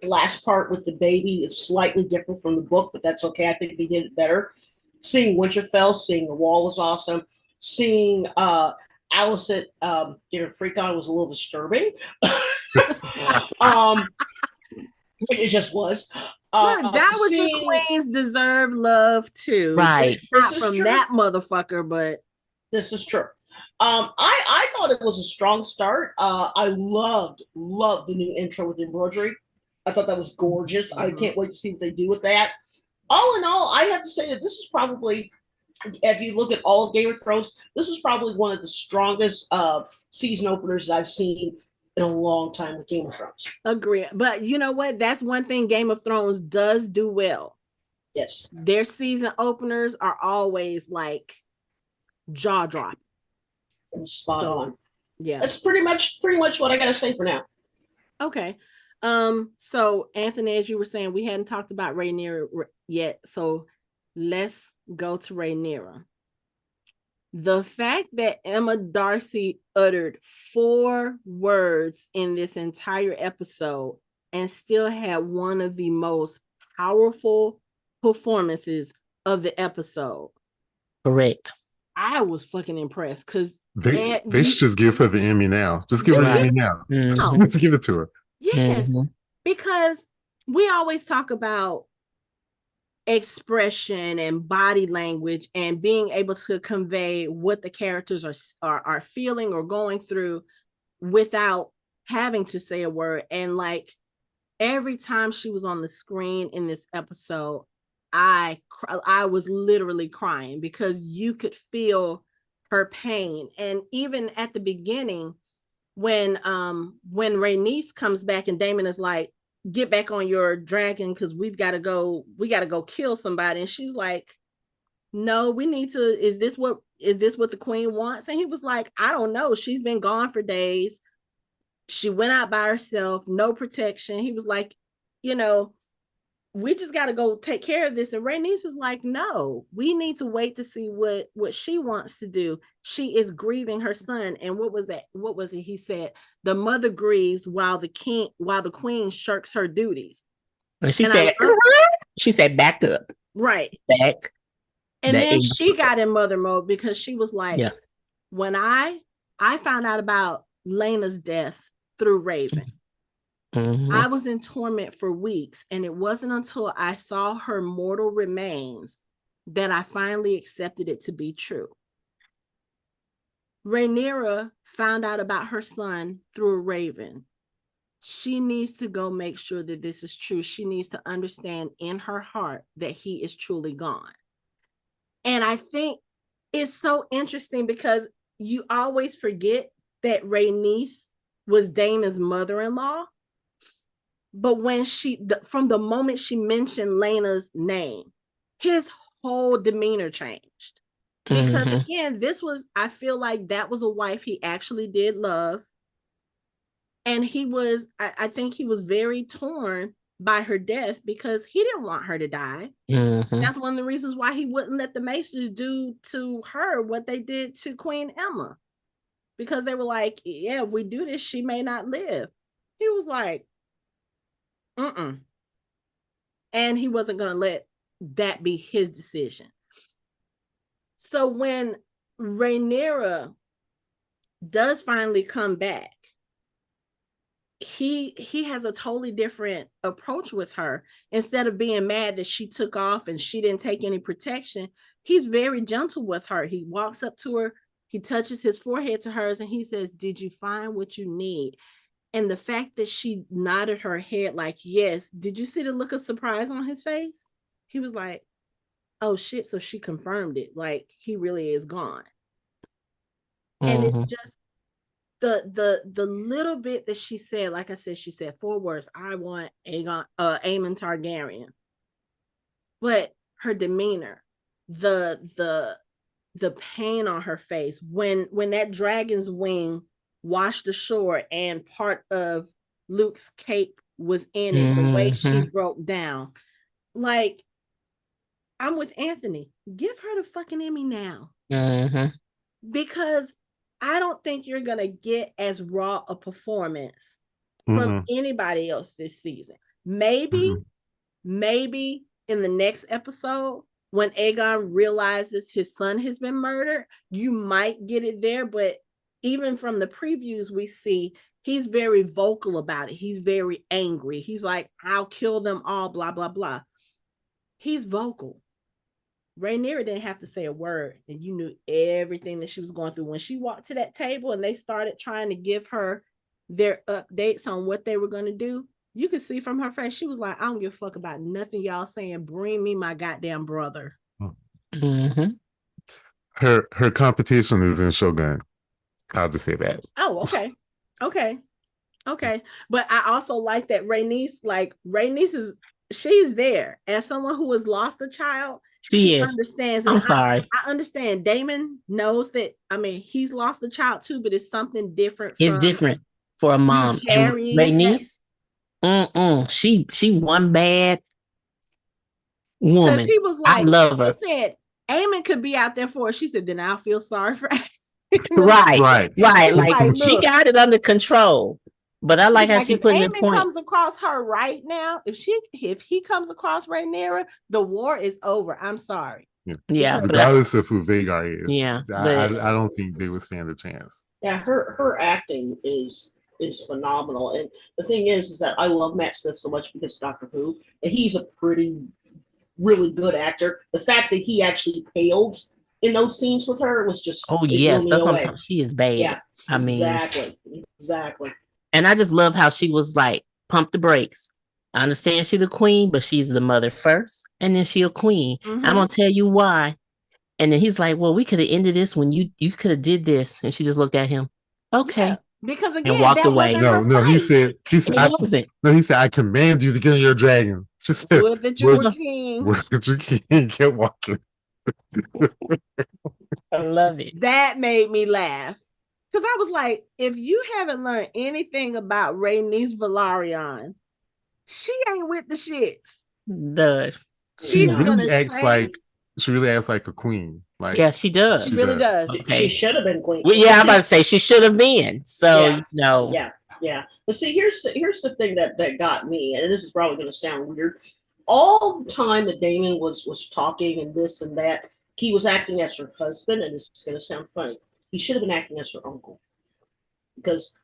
last part with the baby is slightly different from the book, but that's okay. I think they did it better. Seeing Winterfell, seeing the wall was awesome. Seeing Alicent get her freak on was a little disturbing. It just was. Look, that was the Queen's deserved love too. Right. Not from true. That motherfucker, but this is true. I thought it was a strong start. I loved the new intro with embroidery. I thought that was gorgeous. Mm-hmm. I can't wait to see what they do with that. All in all, I have to say that this is probably, if you look at all of Game of Thrones, this is probably one of the strongest season openers that I've seen in a long time with Game of Thrones. Agree. But you know what? That's one thing Game of Thrones does do well. Yes. Their season openers are always like jaw dropping. Spot on. Yeah. That's pretty much what I gotta say for now. Okay. So Anthony, as you were saying, we hadn't talked about Rhaenyra yet. So let's go to Rhaenyra. The fact that Emma Darcy uttered 4 words in this entire episode and still had one of the most powerful performances of the episode. Correct. I was fucking impressed because they should just give her the Emmy now. Just give her the Emmy now. Mm-hmm. Just give it to her. Yes, because we always talk about expression and body language and being able to convey what the characters are feeling or going through without having to say a word. And like every time she was on the screen in this episode, I was literally crying because you could feel her pain. And even at the beginning, when Rhaenys comes back and Daemon is like, get back on your dragon because we gotta go kill somebody, and she's like, no, we need to, is this what the Queen wants? And he was like, I don't know, she's been gone for days, she went out by herself, no protection. He was like, we just got to go take care of this. And Rhaenys is like, no, we need to wait to see what she wants to do. She is grieving her son. And what was it? He said, the mother grieves while the queen shirks her duties. And she said, back up. Right. Back. And then she got in mother mode because she was like, when I found out about Laena's death through Raven, I was in torment for weeks, and it wasn't until I saw her mortal remains that I finally accepted it to be true. Rhaenyra found out about her son through a raven. She needs to go make sure that this is true. She needs to understand in her heart that he is truly gone. And I think it's so interesting because you always forget that Rhaenys was Daemon's mother-in-law. But when from the moment she mentioned Laena's name, his whole demeanor changed. Because again, I feel like that was a wife he actually did love. And I think he was very torn by her death because he didn't want her to die. That's one of the reasons why he wouldn't let the Maesters do to her what they did to Queen Emma. Because they were like, yeah, if we do this, she may not live. He was like, and he wasn't going to let that be his decision. So when Rhaenyra does finally come back, he has a totally different approach with her. Instead of being mad that she took off and she didn't take any protection, he's very gentle with her. He walks up to her, he touches his forehead to hers, and he says, did you find what you need? And the fact that she nodded her head like, yes, did you see the look of surprise on his face? He was like, oh shit, so she confirmed it. Like, he really is gone. And it's just the little bit that she said, like I said, she said 4 words, I want Aemon Targaryen. But her demeanor, the pain on her face when that dragon's wing washed ashore and part of Luke's cape was in it, the way she broke down. Like, I'm with Anthony. Give her the fucking Emmy now. Because I don't think you're going to get as raw a performance from anybody else this season. Maybe in the next episode, when Aegon realizes his son has been murdered, you might get it there. But even from the previews we see, he's very vocal about it. He's very angry. He's like, I'll kill them all, blah, blah, blah. He's vocal. Rhaenyra didn't have to say a word, and you knew everything that she was going through. When she walked to that table and they started trying to give her their updates on what they were going to do, you could see from her face, she was like, I don't give a fuck about nothing y'all saying. Bring me my goddamn brother. Her competition is in Shogun. I'll just say that. Oh, okay. But I also like that Rhaenys is, she's there. As someone who has lost a child, she understands. I'm sorry. I understand. Daemon knows that. I mean, he's lost a child too, but it's something different. It's different for a mom. And Rhaenys, she one bad woman. He was like, I love her. He said, Aemon could be out there for her. She said, then I'll feel sorry for right. Like she got it under control. But I like how she put in point. Comes across her right now. If he comes across Rhaenyra, the war is over. I'm sorry. Yeah. Regardless of who Vhagar is. Yeah. I don't think they would stand a chance. Yeah, her acting is phenomenal. And the thing is that I love Matt Smith so much because of Doctor Who. And he's a really good actor. The fact that he actually paled in those scenes with her was just yes, that's what she is bad. Yeah, I mean, exactly. And I just love how she was like, pump the brakes. I understand she's the queen, but she's the mother first, and then she's a queen. I'm gonna tell you why. And then he's like, well, we could have ended this when you could have did this. And she just looked at him. Okay. Yeah, because again, and walked away. No, he said, I command you to kill your dragon. She said, would that you were king. Would that you king. Kept walking. I love it. That made me laugh. Because I was like, if you haven't learned anything about Rhaenys Velaryon, she ain't with the shits. She really acts like a queen. Like, yeah, she does. She really does. Okay. She should have been queen. Well, yeah, I'm about to say she should have been. So Yeah. But see, here's the thing that got me, and this is probably going to sound weird. All the time that Daemon was talking and this and that, he was acting as her husband, and this is going to sound funny. He should have been acting as her uncle, because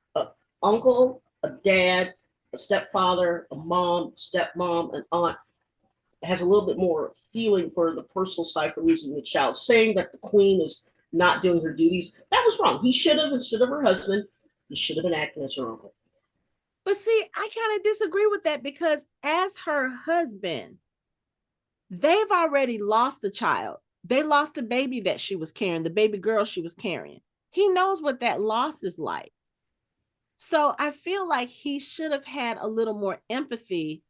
uncle, a dad, a stepfather, a mom, stepmom, an aunt has a little bit more feeling for the personal side for losing the child. Saying that the queen is not doing her duties, that was wrong. He should have, instead of her husband, he should have been acting as her uncle. But see, I kind of disagree with that, because as her husband, they've already lost a child. They lost the baby that she was carrying, the baby girl she was carrying. He knows what that loss is like. So I feel like he should have had a little more empathy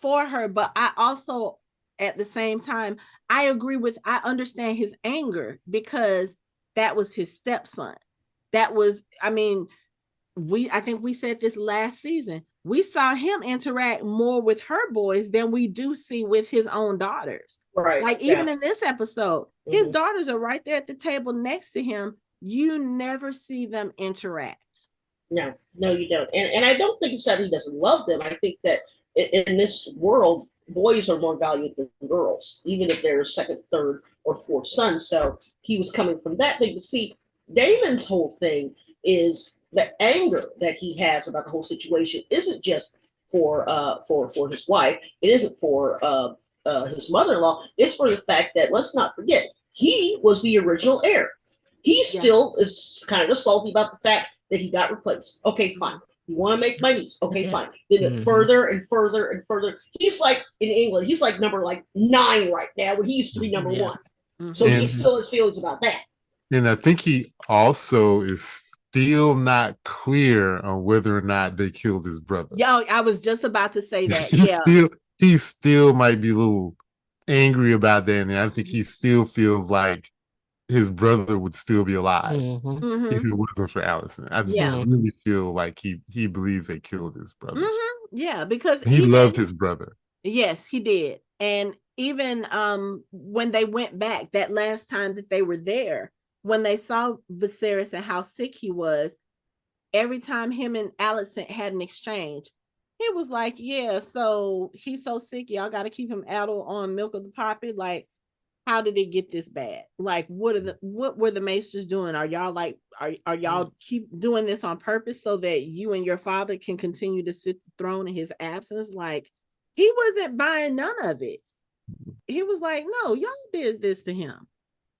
for her. But I also, at the same time, I understand his anger, because that was his stepson. That was, I think we said this last season. We saw him interact more with her boys than we do see with his own daughters. Right. Like even in this episode, his daughters are right there at the table next to him. You never see them interact. No, you don't. And I don't think it's that he doesn't love them. I think that in this world, boys are more valued than girls, even if they're second, third, or fourth son. So he was coming from that thing. But see, Daemon's whole thing is the anger that he has about the whole situation isn't just for his wife. It isn't for his mother-in-law. It's for the fact that, let's not forget, he was the original heir. He still is kind of salty about the fact that he got replaced. Okay, fine. You want to make my niece? Okay, fine. Then it further and further and further. He's like, in England, he's like number 9 right now, when he used to be number 1. So he still has feelings about that. And I think he also is still not clear on whether or not they killed his brother. Yo, I was just about to say that. He still might be a little angry about that, and I think he still feels like his brother would still be alive if it wasn't for Alicent. I really feel like he believes they killed his brother. Yeah, because he loved his brother. Yes, he did. And even when they went back that last time that they were there, when they saw Viserys and how sick he was, every time him and Alicent had an exchange, he was like, yeah, so he's so sick, y'all got to keep him out on milk of the poppy. Like, how did it get this bad? Like, what were the maesters doing? Are y'all like, are y'all keep doing this on purpose so that you and your father can continue to sit the throne in his absence? Like, he wasn't buying none of it. He was like, no, y'all did this to him.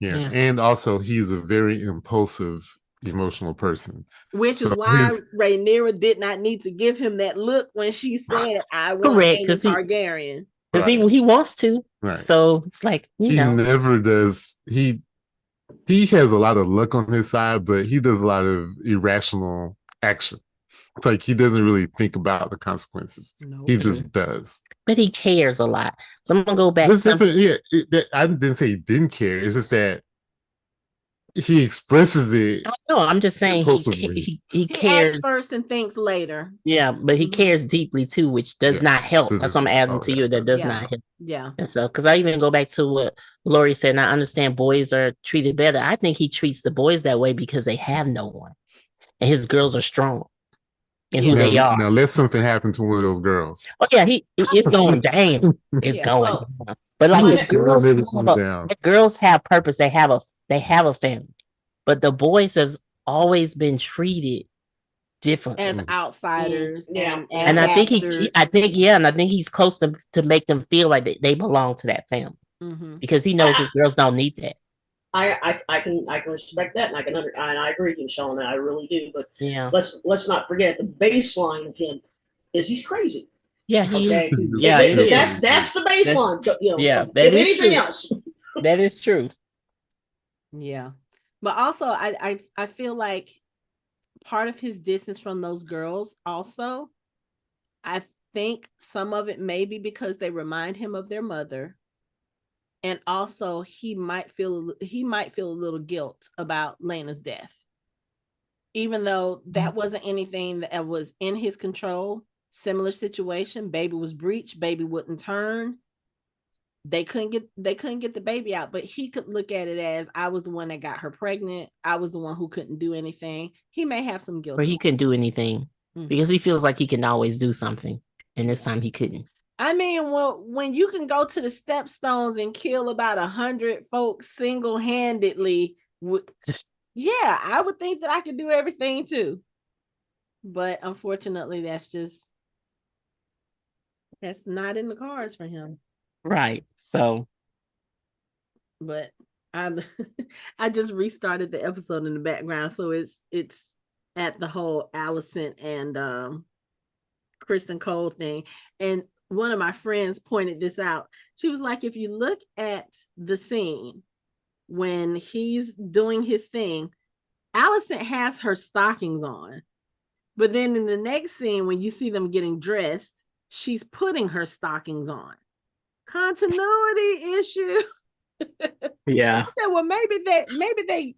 Yeah. And also he's a very impulsive, emotional person. Which is why Rhaenyra did not need to give him that look when she said, I want Daemon Targaryen. Because he wants to. Right. So it's like, he never does. He has a lot of luck on his side, but he does a lot of irrational action. Like, he doesn't really think about the consequences. Nope. He just does. But he cares a lot. So I'm going to go back. I didn't say he didn't care. It's just that he expresses it. No, I'm just saying he cares first and thinks later. Yeah, but he cares deeply too, which does not help. That's what I'm adding to you. That does not help. Yeah. And so, because I even go back to what Lori said, and I understand boys are treated better. I think he treats the boys that way because they have no one, and his girls are strong in who they are. Now, let something happen to one of those girls. Oh yeah, it's going down. It's going down. But like the girls have purpose. They have a family, but the boys have always been treated different as outsiders. And I think he's close to make them feel like they belong to that family because he knows his girls don't need that. I can respect that, and I agree with you, Sean. I really do. But let's not forget the baseline of him is he's crazy. Yeah, that's the baseline. If anything else, that is true. Yeah, but also I feel like part of his distance from those girls also, I think some of it may be because they remind him of their mother, and also he might feel a little guilt about Laena's death, even though that wasn't anything that was in his control. Similar situation, baby was breached, baby wouldn't turn. They couldn't get the baby out, but he could look at it as, I was the one that got her pregnant. I was the one who couldn't do anything. He may have some guilt. Or he couldn't do anything because he feels like he can always do something. And this time he couldn't. I mean, well, when you can go to the stepstones and kill about 100 folks single-handedly, I would think that I could do everything too. But unfortunately, that's not in the cards for him. Right. So, but I just restarted the episode in the background, so it's at the whole Alicent and Kristen Cole thing. And one of my friends pointed this out. She was like, if you look at the scene when he's doing his thing, Alicent has her stockings on. But then in the next scene, when you see them getting dressed, she's putting her stockings on. Continuity issue. Yeah. I said, well, maybe they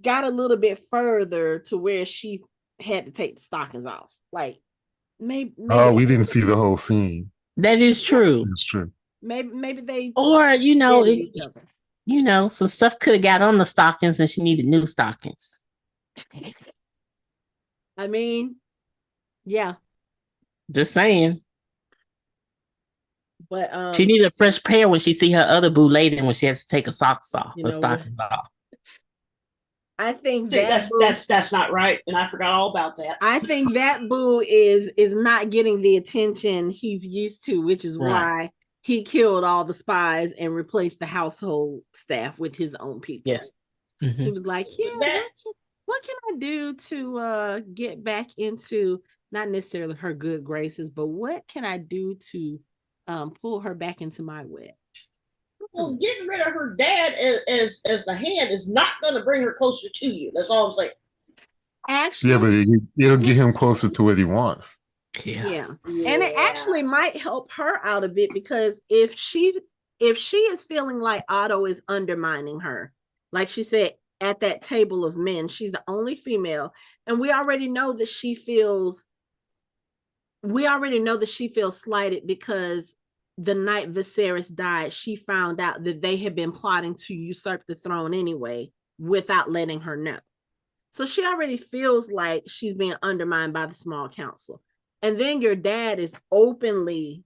got a little bit further to where she had to take the stockings off. Like, maybe we didn't see the whole scene. That is true. That's true. Maybe they, or some stuff could have got on the stockings and she needed new stockings. I mean, yeah. Just saying. But she needed a fresh pair when she see her other boo later when she has to take her socks off, her stockings off. I think that's not right, and I forgot all about that. I think that boo is not getting the attention he's used to, which is why he killed all the spies and replaced the household staff with his own people. Yes. He was like, what can I do to get back into not necessarily her good graces, but what can I do to pull her back into my web? Well, getting rid of her dad as the hand is not going to bring her closer to you. That's all I'm saying. Actually, but it'll get him closer to what he wants. Yeah. And it actually might help her out a bit, because if if she is feeling like Otto is undermining her, like she said, at that table of men, she's the only female, and we already know that she feels slighted because the night Viserys died, she found out that they had been plotting to usurp the throne anyway without letting her know. So she already feels like she's being undermined by the small council. And then your dad is openly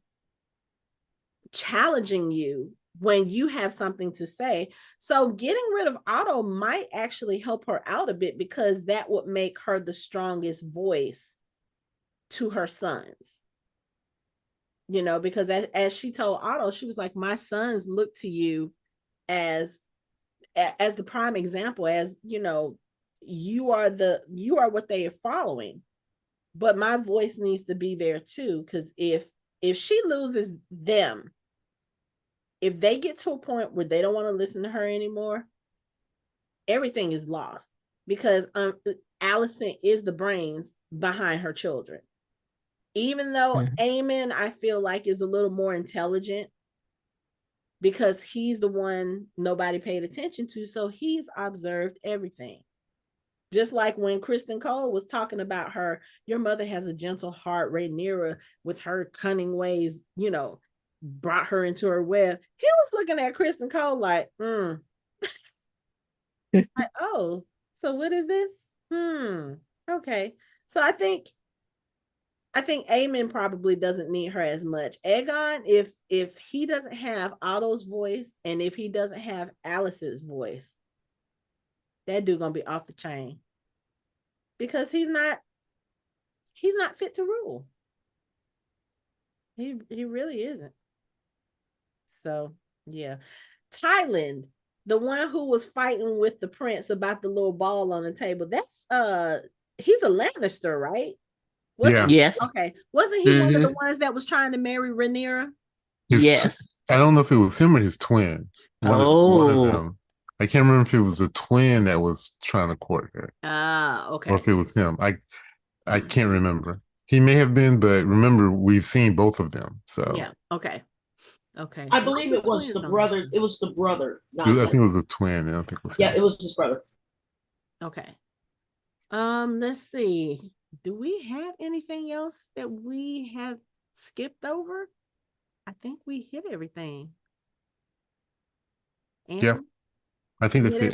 challenging you when you have something to say. So getting rid of Otto might actually help her out a bit, because that would make her the strongest voice to her sons. You know, because as she told Otto, she was like, my sons look to you as the prime example, as, you know, you are what they are following. But my voice needs to be there too, because if she loses them, if they get to a point where they don't want to listen to her anymore, everything is lost, because Alicent is the brains behind her children. Even though Aemon, I feel like, is a little more intelligent, because he's the one nobody paid attention to, so he's observed everything. Just like when Kristen Cole was talking about her, your mother has a gentle heart, Rhaenyra, with her cunning ways, you know, brought her into her web. He was looking at Kristen Cole like, like, oh, so what is this? Okay. So I think Aemon probably doesn't need her as much. Aegon, if he doesn't have Otto's voice, and if he doesn't have Alice's voice, that dude gonna be off the chain, because he's not fit to rule. He really isn't. So yeah. Tyland, the one who was fighting with the prince about the little ball on the table, that's he's a Lannister, right? Yes. Okay. Wasn't he one of the ones that was trying to marry Rhaenyra? Yes. I don't know if it was him or his twin. One of them. I can't remember if it was a twin that was trying to court her. Okay. Or if it was him. I can't remember. He may have been, but remember, we've seen both of them. So yeah. Okay. I believe it was the brother. It was the brother. I think it was a twin. I don't think it was him. Yeah, it was his brother. Okay. Let's see. Do we have anything else that we have skipped over? I think we hit everything. Yeah, I think that's it.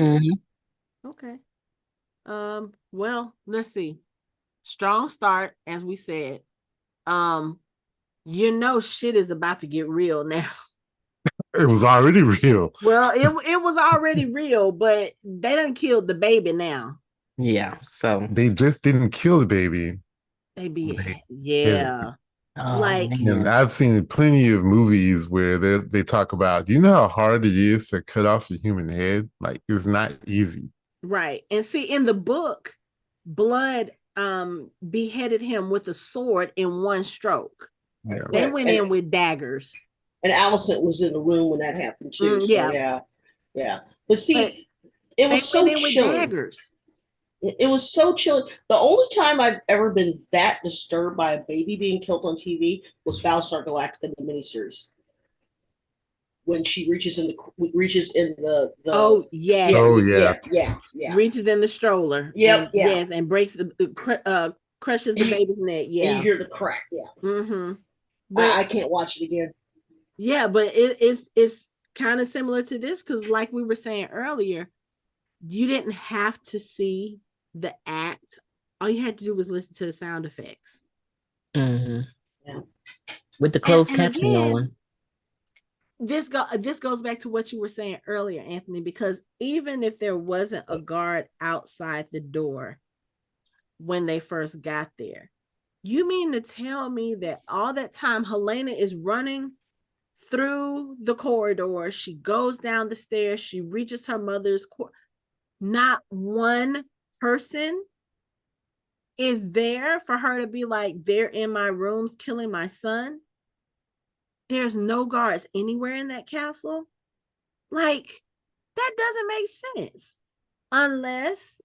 Okay. Well, let's see. Strong start, as we said. You know, shit is about to get real now. It was already real. Well, it was already real, but they done killed the baby now. Yeah, so they just didn't kill the baby. Yeah. And I've seen plenty of movies where they talk about, do you know how hard it is to cut off a human head? Like, it's not easy. Right. And see, in the book, Blood beheaded him with a sword in one stroke. Yeah. They went in with daggers. And Alicent was in the room when that happened too. So yeah. But see, it was so chilling. It was so chilling. The only time I've ever been that disturbed by a baby being killed on TV was Battlestar Galactica in the miniseries. When she reaches in the reaches in the reaches in the stroller. Yes, and breaks the crushes the baby's neck. Yeah, and you hear the crack. Yeah. But I can't watch it again. Yeah, but it's kind of similar to this, because like we were saying earlier, you didn't have to see the act. All you had to do was listen to the sound effects. Yeah. With the closed captioning on. This goes back to what you were saying earlier, Anthony, because even if there wasn't a guard outside the door when they first got there, you mean to tell me that all that time Helena is running through the corridor, she goes down the stairs, she reaches her mother's not one person is there for her to be like, they're in my rooms killing my son? There's no guards anywhere in that castle? Like, that doesn't make sense. Unless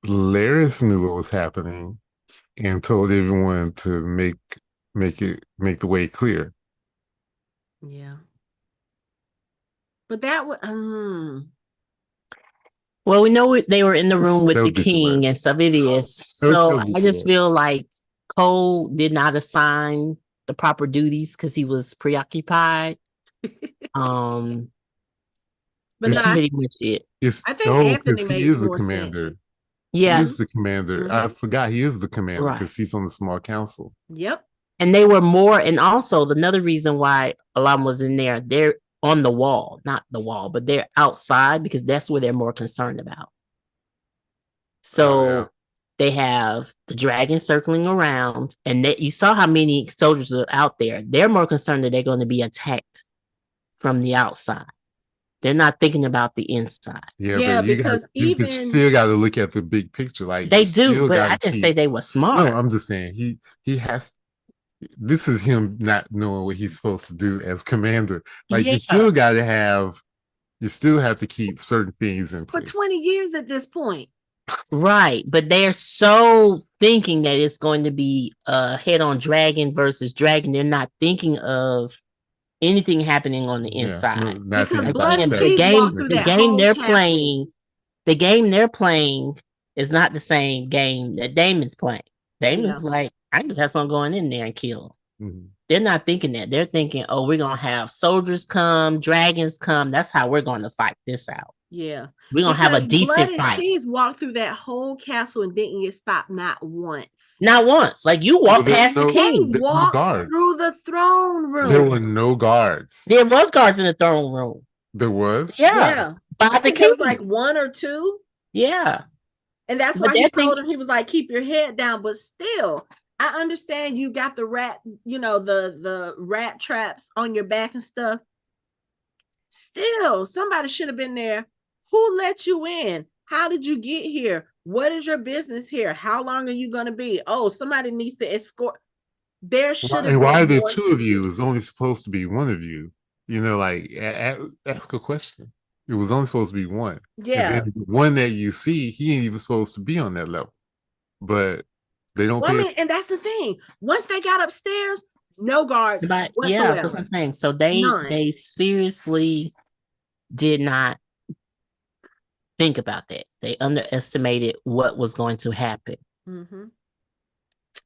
Larys knew what was happening and told everyone to make make the way clear. Yeah. But that was well, we know they were in the room with the king and stuff. It is. So I just feel like Cole did not assign the proper duties because he was preoccupied. but that's pretty much it. I think Anthony makes more commander. sense. Yeah. He is the commander. I forgot he is the commander because he's on the small council. Yep. And they were more, and also another reason why Alam was in there, they're on the wall, not the wall, but they're outside because that's where they're more concerned about. So they have the dragon circling around, and you saw how many soldiers are out there. They're more concerned that they're going to be attacked from the outside. They're not thinking about the inside. Yeah, because you still got to look at the big picture. Like they do, but I didn't say they were smart. No, I'm just saying he has. This is him not knowing what he's supposed to do as commander. Like you still got to have. You still have to keep certain things in place. For 20 years at this point. Right, but they're so thinking that it's going to be head-on dragon versus dragon. They're not thinking of anything happening on the inside. Because the game they're playing is not the same game that Daemon's playing. Daemon's like, I just have someone going in there and kill. Mm-hmm. They're not thinking that. They're thinking, oh, we're going to have soldiers come, dragons come. That's how we're going to fight this out. Yeah. We're going to have a decent Blood fight. and Cheese walked through that whole castle and didn't get stopped not once. Not once. Like you walked past the king. They walked through the throne room. There were no guards. There was guards in the throne room. There was? Yeah. By the king. There was like one or two. Yeah. And that's why he told him, he was like, keep your head down. But still, I understand you got the rat, the rat traps on your back and stuff. Still, somebody should have been there. Who let you in? How did you get here? What is your business here? How long are you going to be? Oh, somebody needs to escort. There should have been. And why are there two of you? It's only supposed to be one of you. Like ask a question. It was only supposed to be one. Yeah. And the one that you see, he ain't even supposed to be on that level. But they don't and that's the thing. Once they got upstairs, no guards whatsoever. Yeah, that's what I'm saying. So they seriously did not think about that. They underestimated what was going to happen. Mm-hmm.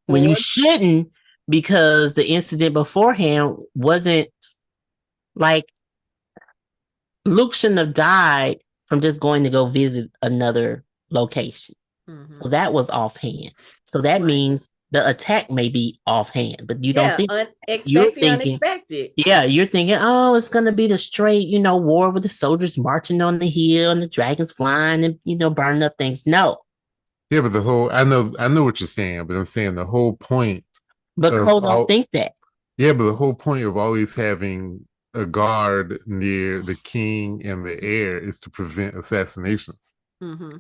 When you shouldn't, because the incident beforehand wasn't like Luke shouldn't have died from just going to go visit another location. Mm-hmm. So that was offhand. So that means the attack may be offhand, but you don't think you're thinking unexpected. Yeah, you're thinking, oh, it's gonna be the straight, war with the soldiers marching on the hill and the dragons flying and burning up things. No. Yeah, but the whole I know what you're saying, but I'm saying the whole point. But Cole don't think that. Yeah, but the whole point of always having a guard near the king and the heir is to prevent assassinations. Mm-hmm.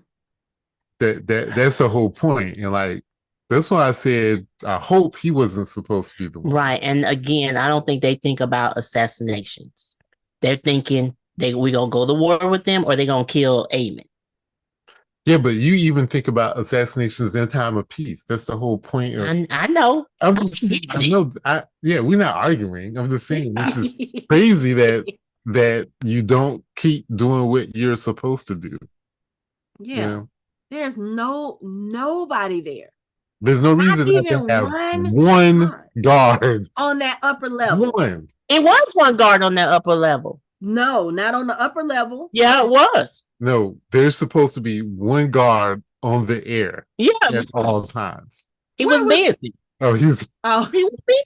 That's the whole point, and that's why I said I hope he wasn't supposed to be the one. Right. And again, I don't think they think about assassinations. They're thinking we gonna go to war with them or they gonna kill Aemon. Yeah, but you even think about assassinations in time of peace. That's the whole point of I know. I know. We're not arguing. I'm just saying this is crazy that you don't keep doing what you're supposed to do. Yeah. There's nobody there. There's no reason not to have one guard on that upper level. It was one guard on that upper level. No, not on the upper level. Yeah, it was. No, there's supposed to be one guard on the air. Yeah, at all times. He was busy. He was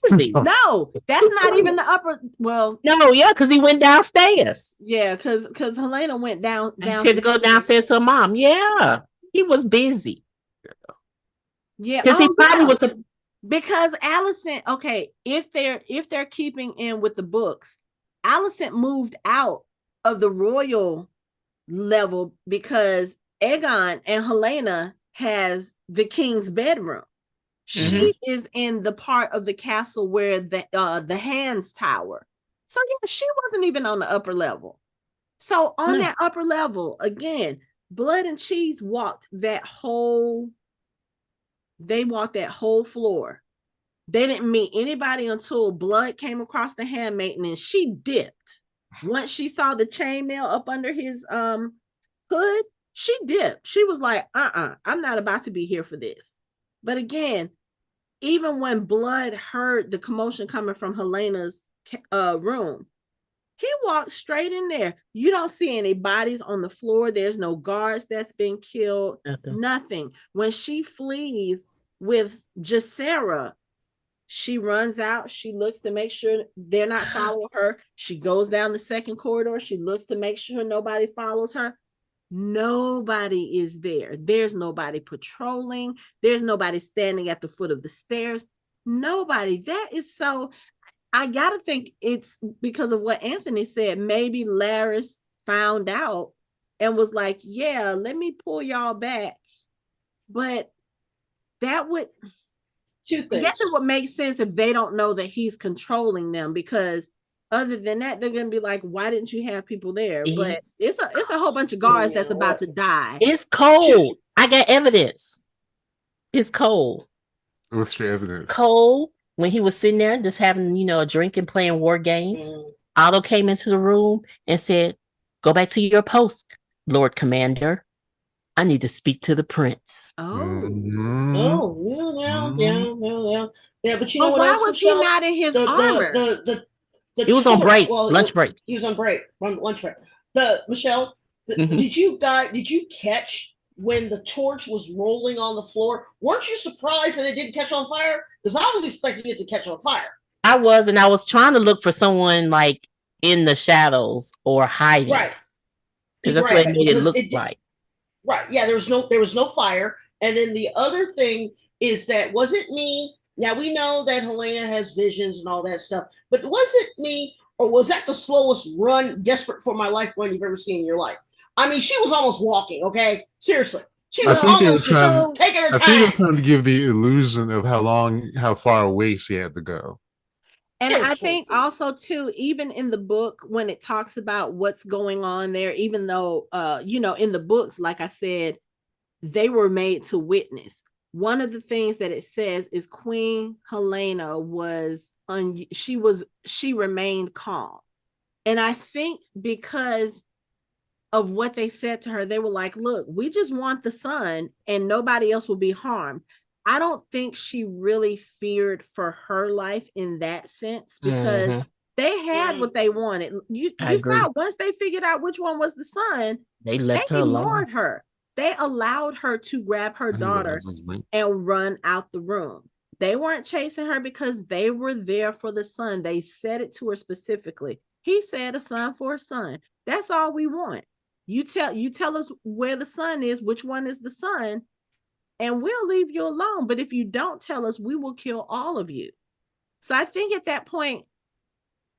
busy. No, that's not even the upper. Well, no, yeah, because he went downstairs. Yeah, because Helena went down. She had to go downstairs to her mom. Yeah, he was busy. Yeah, because he probably was because Alicent. Okay, if they're keeping in with the books, Alicent moved out of the royal level because Aegon and Helena has the king's bedroom. Mm-hmm. She is in the part of the castle where the Hands Tower. So yeah, she wasn't even on the upper level. So on that upper level, again, Blood and Cheese walked that whole floor. They didn't meet anybody until blood came across the handmaiden, and she dipped. Once she saw the chainmail up under his hood, she dipped. She was like, I'm not about to be here for this. But again, even when Blood heard the commotion coming from Helena's room, he walked straight in there. You don't see any bodies on the floor. There's no guards that's been killed. Nothing. When she flees with Jacera, she runs out. She looks to make sure they're not following her. She goes down the second corridor. She looks to make sure nobody follows her. Nobody is there. There's nobody patrolling. There's nobody standing at the foot of the stairs. Nobody. That is so... I gotta think it's because of what Anthony said. Maybe Larys found out and was like, yeah, let me pull y'all back. But that would... Two things. I guess it would make sense if they don't know that he's controlling them, because other than that, they're gonna be like, why didn't you have people there? But it's a whole bunch of guards that's about to die. It's cold. I got evidence. It's cold. What's your evidence? Cold. When he was sitting there just having, a drink and playing war games, Otto came into the room and said, "Go back to your post, Lord Commander. I need to speak to the prince." Yeah. But you know what why else, was Michelle? he not in his armor? He was on break, lunch break. He was on break, lunch break. Michelle, did you catch when the torch was rolling on the floor? Weren't you surprised that it didn't catch on fire? Because I was expecting it to catch on fire. I was, and I was trying to look for someone like in the shadows or hiding. Right. Because that's what it made it look like. Right. Yeah, there was no fire. And then the other thing is that, was it me? Now we know that Helena has visions and all that stuff, but was it me, or was that the slowest run, desperate for my life run you've ever seen in your life? I mean, she was almost walking, okay? Seriously. She was almost taking her time. I think they're trying to give the illusion of how far away she had to go. And I think also, too, even in the book, when it talks about what's going on there, even though, in the books, like I said, they were made to witness. One of the things that it says is Queen Helena she remained calm. And I think because of what they said to her, they were like, look, we just want the son and nobody else will be harmed. I don't think she really feared for her life in that sense, because they had what they wanted. You saw once they figured out which one was the son, they left her ignored alone. her. They allowed her to grab her daughter and run out the room. They weren't chasing her because they were there for the son. They said it to her specifically. He said a son for a son. That's all we want. You tell us where the son is, which one is the son, and we'll leave you alone. But if you don't tell us, we will kill all of you. So I think at that point,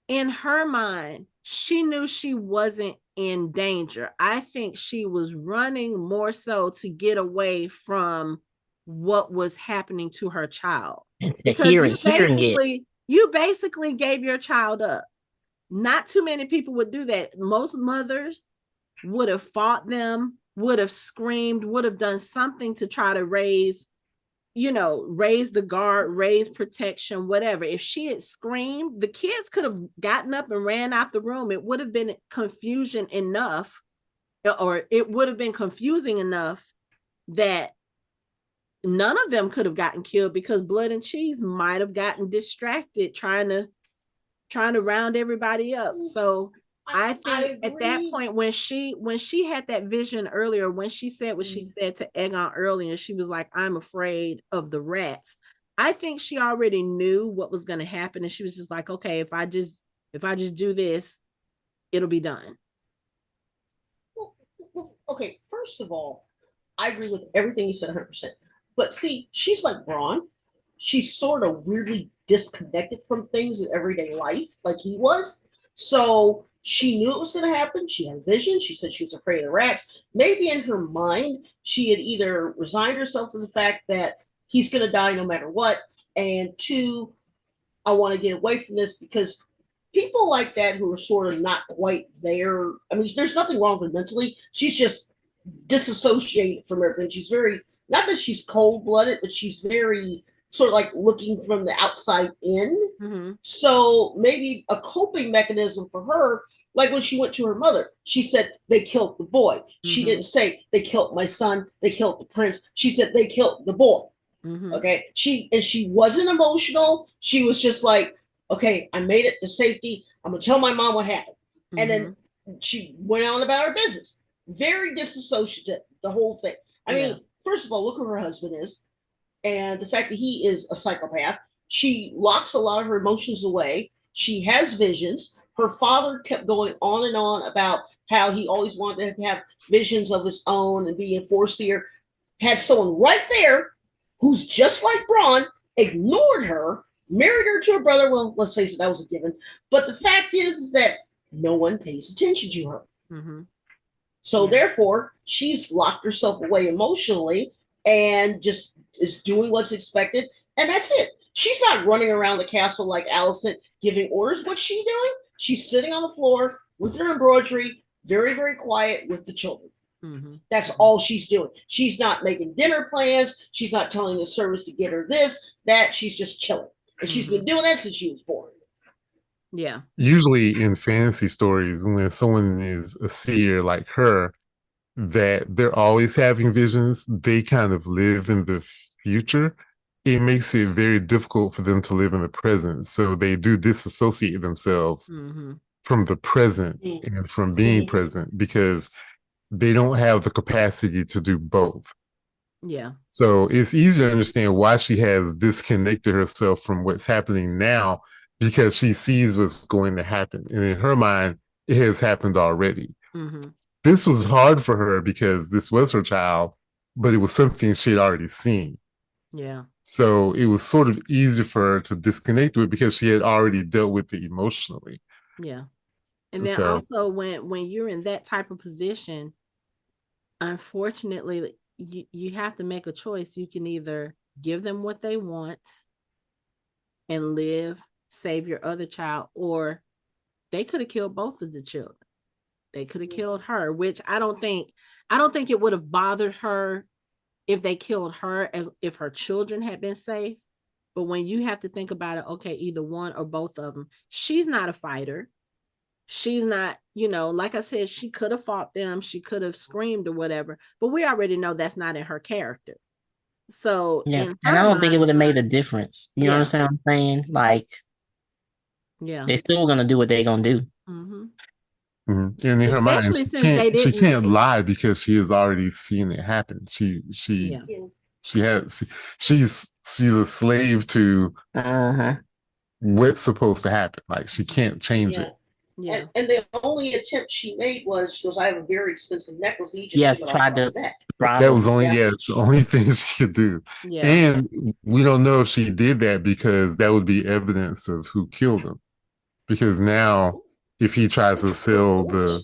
in her mind, she knew she wasn't in danger. I think she was running more so to get away from what was happening to her child. Because you basically gave your child up. Not too many people would do that. Most mothers would have fought them, would have screamed, would have done something to try to raise the guard, raise protection, whatever. If she had screamed, the kids could have gotten up and ran out the room. It would have been confusion enough, or it would have been confusing enough that none of them could have gotten killed, because Blood and Cheese might have gotten distracted trying to round everybody up. So I think at that point, when she had that vision earlier, when she said what she said to Aegon earlier, she was like, I'm afraid of the rats. I think she already knew what was going to happen. And she was just like, okay, if I just do this, it'll be done. Okay. First of all, I agree with everything you said 100%. But see, she's like Braun. She's sort of weirdly disconnected from things in everyday life, like he was. So she knew it was going to happen. She had a vision. She said she was afraid of rats. Maybe in her mind, she had either resigned herself to the fact that he's going to die no matter what, and two, I want to get away from this, because people like that who are sort of not quite there, I mean, there's nothing wrong with her mentally. She's just disassociated from everything. She's very, not that she's cold-blooded, but she's very sort of like looking from the outside in. Mm-hmm. So maybe a coping mechanism for her, like when she went to her mother, she said they killed the boy. She Mm-hmm. didn't say they killed my son, they killed the prince. She said they killed the boy. Mm-hmm. Okay. She wasn't emotional. She was just like, okay, I made it to safety. I'm gonna tell my mom what happened. Mm-hmm. And then she went on about her business. Very disassociative, the whole thing. I mean, first of all, look who her husband is. And the fact that he is a psychopath. She locks a lot of her emotions away. She has visions. Her father kept going on and on about how he always wanted to have visions of his own and be a foreseer. Had someone right there who's just like Braun, ignored her, married her to her brother. Well, let's face it, that was a given. But the fact is that no one pays attention to her. Mm-hmm. So therefore, she's locked herself away emotionally and just is doing what's expected. And that's it. She's not running around the castle like Alicent giving orders. What's she doing? She's sitting on the floor with her embroidery, very, very quiet with the children. Mm-hmm. That's all she's doing. She's not making dinner plans. She's not telling the servants to get her this, that. She's just chilling. And she's been doing that since she was born. Yeah. Usually in fantasy stories, when someone is a seer like her, that they're always having visions, they kind of live in the future. It makes it very difficult for them to live in the present. So they do disassociate themselves from the present and from being present because they don't have the capacity to do both. Yeah. So it's easy to understand why she has disconnected herself from what's happening now, because she sees what's going to happen. And in her mind, it has happened already. Mm-hmm. This was hard for her because this was her child, but it was something she had already seen. Yeah. So it was sort of easy for her to disconnect with because she had already dealt with it emotionally. Yeah. And then also when you're in that type of position, unfortunately, you have to make a choice. You can either give them what they want and live, save your other child, or they could have killed both of the children. They could have killed her, which I don't think it would have bothered her if they killed her as if her children had been safe. But when you have to think about it, okay, either one or both of them, she's not a fighter. She's not, like I said, she could have fought them. She could have screamed or whatever, but we already know that's not in her character. So, and I don't think it would have made a difference. You know what I'm saying? Like, they're still going to do what they're going to do. Mm-hmm. Mm-hmm. And in her mind, she can't lie because she has already seen it happen. She's a slave to what's supposed to happen. Like, she can't change it. Yeah. And the only attempt she made was, she goes, I have a very expensive necklace. He just took it off the neck. That was it's the only thing she could do. Yeah. And we don't know if she did that because that would be evidence of who killed him. Because now, if he tries to sell the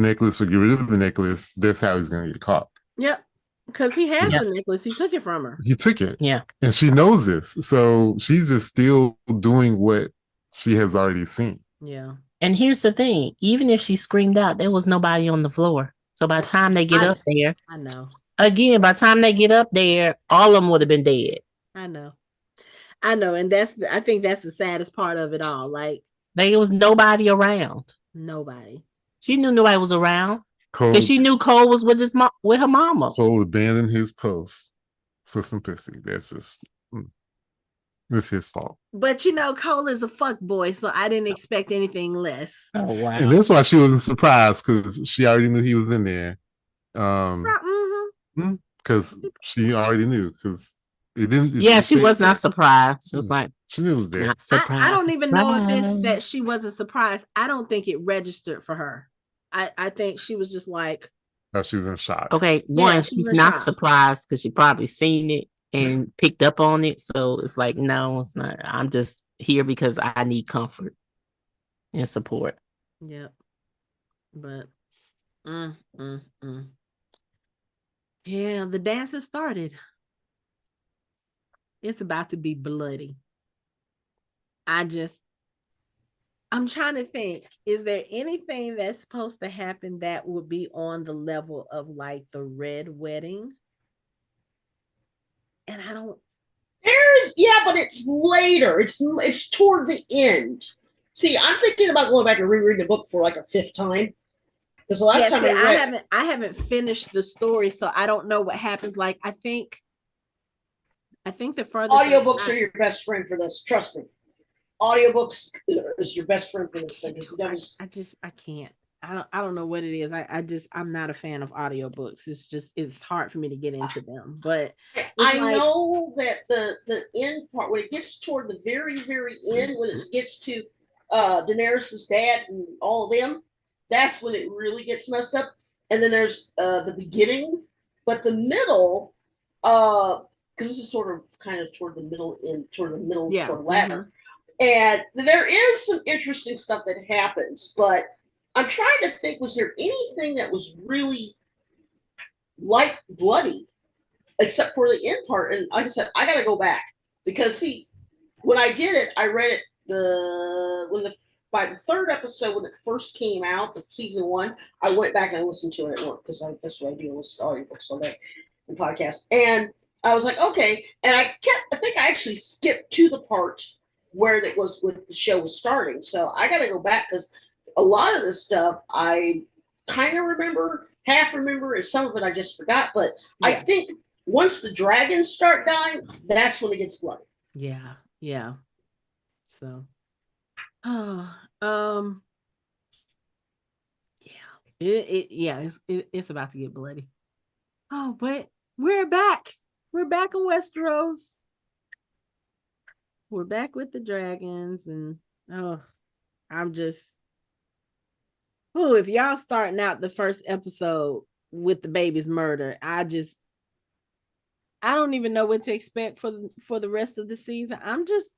necklace or get rid of the necklace, that's how he's going to get caught. Yep. Because he has the necklace. He took it from her. He took it. Yeah. And she knows this. So she's just still doing what she has already seen. Yeah. And here's the thing. Even if she screamed out, there was nobody on the floor. So by the time they get up there, I know. Again, by the time they get up there, all of them would have been dead. I know. And I think that's the saddest part of it all. Like, there was nobody around. Nobody. She knew nobody was around. Because she knew Cole was with her mama. Cole abandoned his post for some pussy. That's his fault. But Cole is a fuck boy, so I didn't expect anything less. Oh wow! And that's why she wasn't surprised, because she already knew he was in there. Because she already knew, because it didn't. She was not surprised. It was like she knew it was there. I don't even know if it's that she wasn't surprised. I don't think it registered for her. I think she was just like, oh, she was in shock. Okay, she's not surprised because she probably seen it and picked up on it. So it's like, no, it's not. I'm just here because I need comfort and support. Yep. But yeah, the dance has started. It's about to be bloody. I'm trying to think, is there anything that's supposed to happen that would be on the level of like the Red Wedding? And I don't. There but it's later. It's toward the end. See, I'm thinking about going back and rereading the book for like a fifth time. Because the last time I haven't finished the story, so I don't know what happens. Like I think the furthest audiobooks are your best friend for this. Trust me. Audiobooks is your best friend for this thing. I can't. I don't know what it is. I'm not a fan of audiobooks. It's hard for me to get into them. But I know that the end part, when it gets toward the very, very end, when it gets to Daenerys' dad and all of them, that's when it really gets messed up. And then there's the beginning, but the middle, because this is sort of kind of toward the middle toward the latter. And there is some interesting stuff that happens, but I'm trying to think, was there anything that was really like bloody, except for the end part? And like I said, I got to go back because see, when I did it, I read it by the third episode when it first came out, the season 1. I went back and I listened to it at work because that's what I do, listen to audiobooks all day and podcasts. And I was like, okay, and I think I actually skipped to the part where it was with the show was starting. So I got to go back because a lot of this stuff I kind of remember, half remember, and some of it I just forgot. But I think once the dragons start dying, that's when it gets bloody. Yeah. So, it's about to get bloody. Oh, but we're back. We're back in Westeros. We're back with the dragons, and if y'all starting out the first episode with the baby's murder, I don't even know what to expect for the rest of the season. I'm just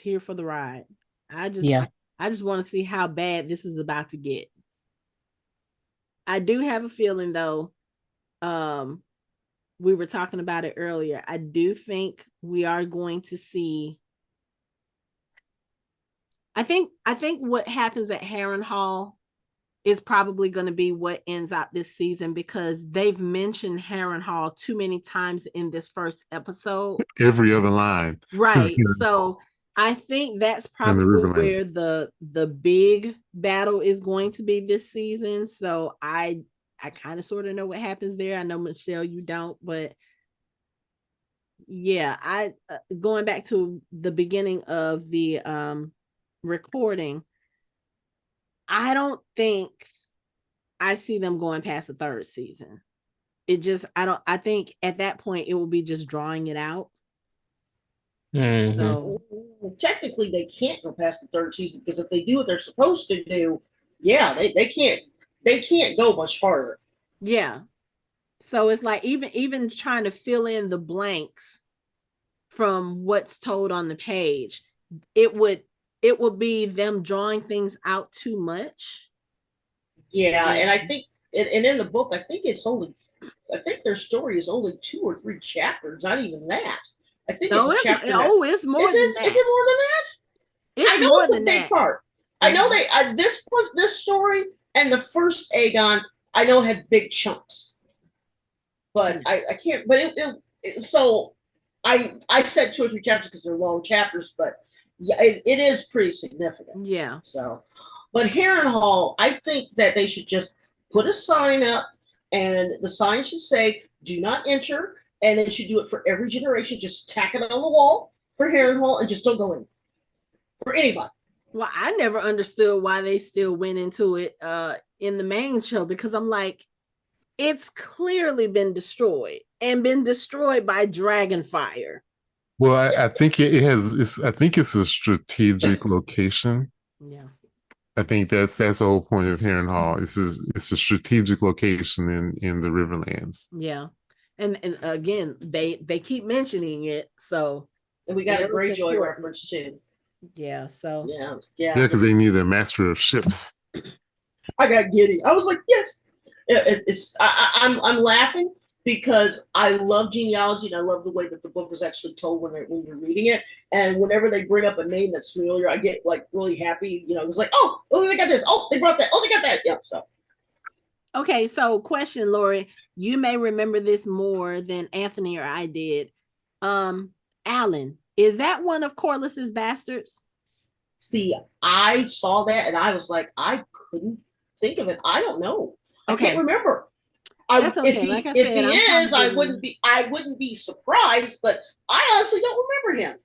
here for the ride. I just want to see how bad this is about to get. I do have a feeling though, we were talking about it earlier. I do think we are going to see. I think what happens at Harrenhal is probably going to be what ends out this season because they've mentioned Harrenhal too many times in this first episode. Every other line. Right. So I think that's probably where the big battle is going to be this season. So I kind of sort of know what happens there. I know, Michelle, you don't, but yeah, going back to the beginning of the recording, I don't think I see them going past the third season. I think at that point it will be just drawing it out. Mm-hmm. So technically they can't go past the third season because if they do what they're supposed to do, they can't go much farther. Yeah. So it's like even trying to fill in the blanks from what's told on the page, it would be them drawing things out too much. Yeah, and I think and in the book, I think their story is only 2 or 3 chapters, not even that. I think it's a chapter. It's more than that. Is it more than that? I know it's a big part. I know this story and the first Aegon, I know had big chunks. But I can't. But so I said 2 or 3 chapters because they're long chapters, but yeah, it is pretty significant. Yeah. So, but Harrenhal, I think that they should just put a sign up, and the sign should say "Do not enter," and they should do it for every generation. Just tack it on the wall for Harrenhal, and just don't go in for anybody. Well, I never understood why they still went into it in the main show because I'm like, it's clearly been destroyed by dragon fire. Well, I think I think it's a strategic location. Yeah. I think that's the whole point of Harrenhal. It's a strategic location in the Riverlands. Yeah. And again, they keep mentioning it. So and we got a Greyjoy reference too. Yeah. So yeah, because they need a master of ships. I got giddy. I was like, yes. I'm laughing because I love genealogy and I love the way that the book is actually told when you're reading it. And whenever they bring up a name that's familiar, I get like really happy. It's like, oh, they got this. Oh, they brought that. Oh, they got that. Yeah. So. Okay. So question, Lori, you may remember this more than Anthony or I did. Alan, is that one of Corliss's bastards? See, I saw that and I was like, I couldn't think of it. I don't know. I can't remember. That's okay. If he is, I wouldn't be surprised, but I honestly don't remember him.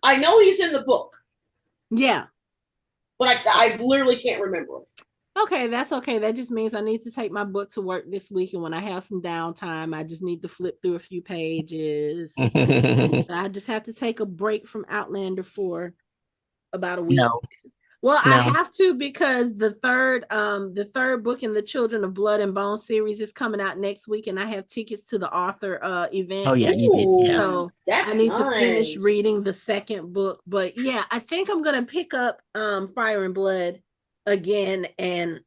I know he's in the book. Yeah. But I literally can't remember him. Okay, that's okay. That just means I need to take my book to work this week, and when I have some downtime, I just need to flip through a few pages. I just have to take a break from Outlander for about a week. No. Well, I have to, because the third book in the Children of Blood and Bone series is coming out next week, and I have tickets to the author event. Oh yeah, you did. Yeah. So I need to finish reading the second book. But yeah, I think I'm gonna pick up Fire and Blood again and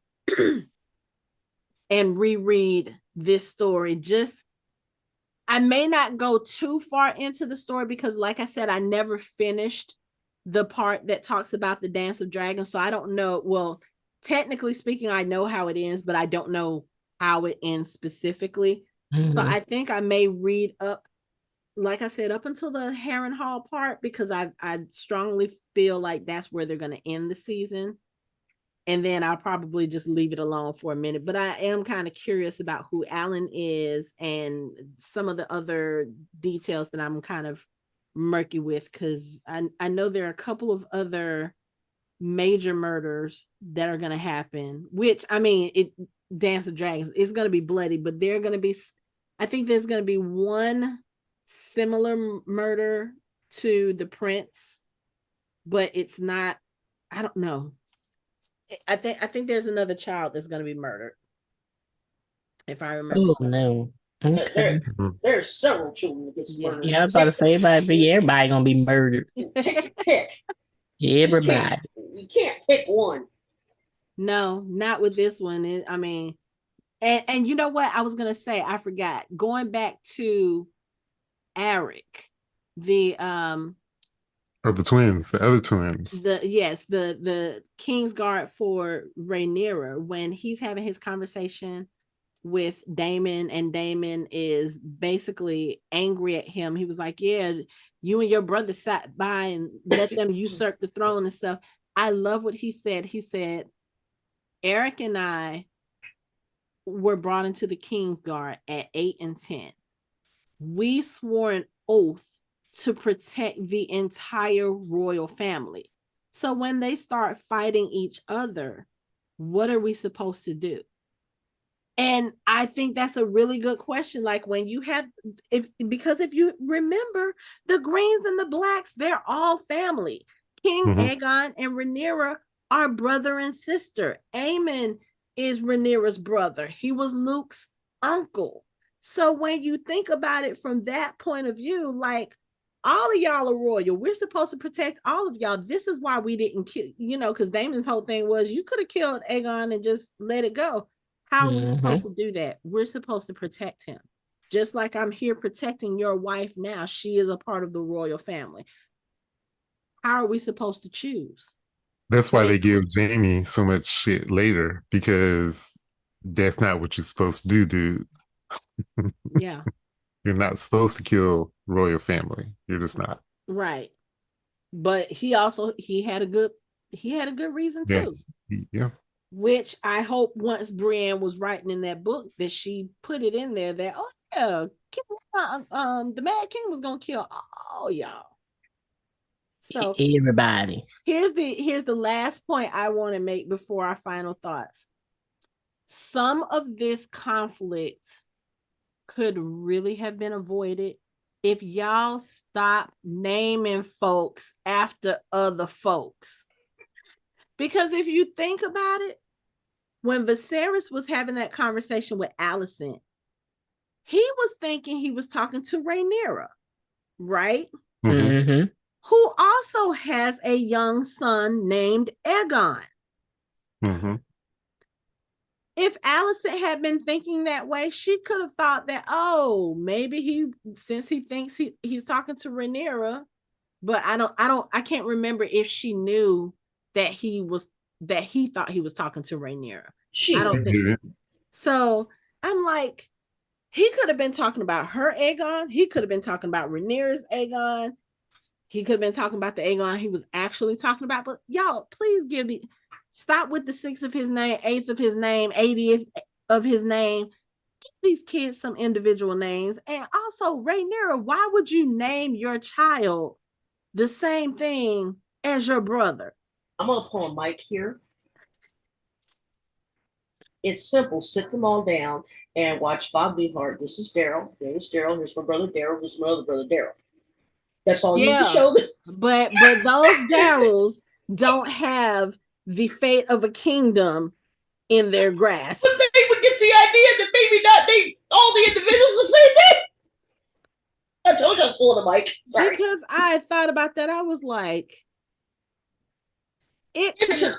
and reread this story. Just, I may not go too far into the story because, like I said, I never finished the part that talks about the Dance of Dragons. So I don't know. Well, technically speaking, I know how it ends, but I don't know how it ends specifically. So I think I may read up, like I said, up until the Harrenhal part, because I strongly feel like that's where they're going to end the season. And then I'll probably just leave it alone for a minute. But I am kind of curious about who Alan is and some of the other details that I'm kind of murky with, because I know there are a couple of other major murders that are going to happen, which, I mean, Dance of Dragons is going to be bloody, but they're going to be, I think there's going to be one similar murder to the prince, but it's not, I don't know. I think there's another child that's going to be murdered, if I remember. Oh no. Okay. There's several children that gets murdered. Yeah, I was about to say everybody gonna be murdered. Take your pick. Everybody. You can't pick one. No, not with this one. I mean, and you know what I was gonna say? I forgot. Going back to Eric, the or the twins, the other twins. The Kingsguard for Rhaenyra, when he's having his conversation with Daemon, and Daemon is basically angry at him. He was like, yeah, you and your brother sat by and let them usurp the throne and stuff. I love what he said. He said, Eric and I were brought into the Kingsguard at 8 and 10. We swore an oath to protect the entire royal family. So when they start fighting each other, what are we supposed to do? And I think that's a really good question. Like, when you have, because if you remember, the Greens and the Blacks, they're all family. King Aegon and Rhaenyra are brother and sister. Aemon is Rhaenyra's brother. He was Luke's uncle. So when you think about it from that point of view, like, all of y'all are royal. We're supposed to protect all of y'all. This is why we didn't kill, because Daemon's whole thing was, you could have killed Aegon and just let it go. How are we supposed to do that? We're supposed to protect him. Just like I'm here protecting your wife now. She is a part of the royal family. How are we supposed to choose? That's why they give Jaime so much shit later, because that's not what you're supposed to do, dude. Yeah. You're not supposed to kill royal family. You're just not. Right. But he had a good reason too. Yeah. Which I hope, once Brienne was writing in that book, that she put it in there that, oh yeah, the Mad King was gonna kill all y'all. So everybody. Here's the last point I want to make before our final thoughts. Some of this conflict could really have been avoided if y'all stop naming folks after other folks. Because if you think about it, when Viserys was having that conversation with Alicent, he was thinking he was talking to Rhaenyra, right? Mm-hmm. Who also has a young son named Aegon. Mm-hmm. If Alicent had been thinking that way, she could have thought that, oh, maybe since he thinks he's talking to Rhaenyra, but I can't remember if she knew that he thought he was talking to Rhaenyra. I don't think so. I'm like, He could have been talking about her Aegon. He could have been talking about Rhaenyra's Aegon. He could have been talking about the Aegon he was actually talking about. But y'all, please stop with the 6th of his name, 8th of his name, 80th of his name. Give these kids some individual names. And also, Rhaenyra, why would you name your child the same thing as your brother? I'm going to pull a mic here. It's simple. Sit them all down and watch Bob Newhart. This is Daryl. There's Daryl. Here's my brother Daryl. Here's my other brother Daryl. That's all you need to show them. But those Daryls don't have the fate of a kingdom in their grasp. But they would get the idea that maybe not all the individuals the same name. I told you I was pulling a mic. Sorry. Because I thought about that. I was like, it's an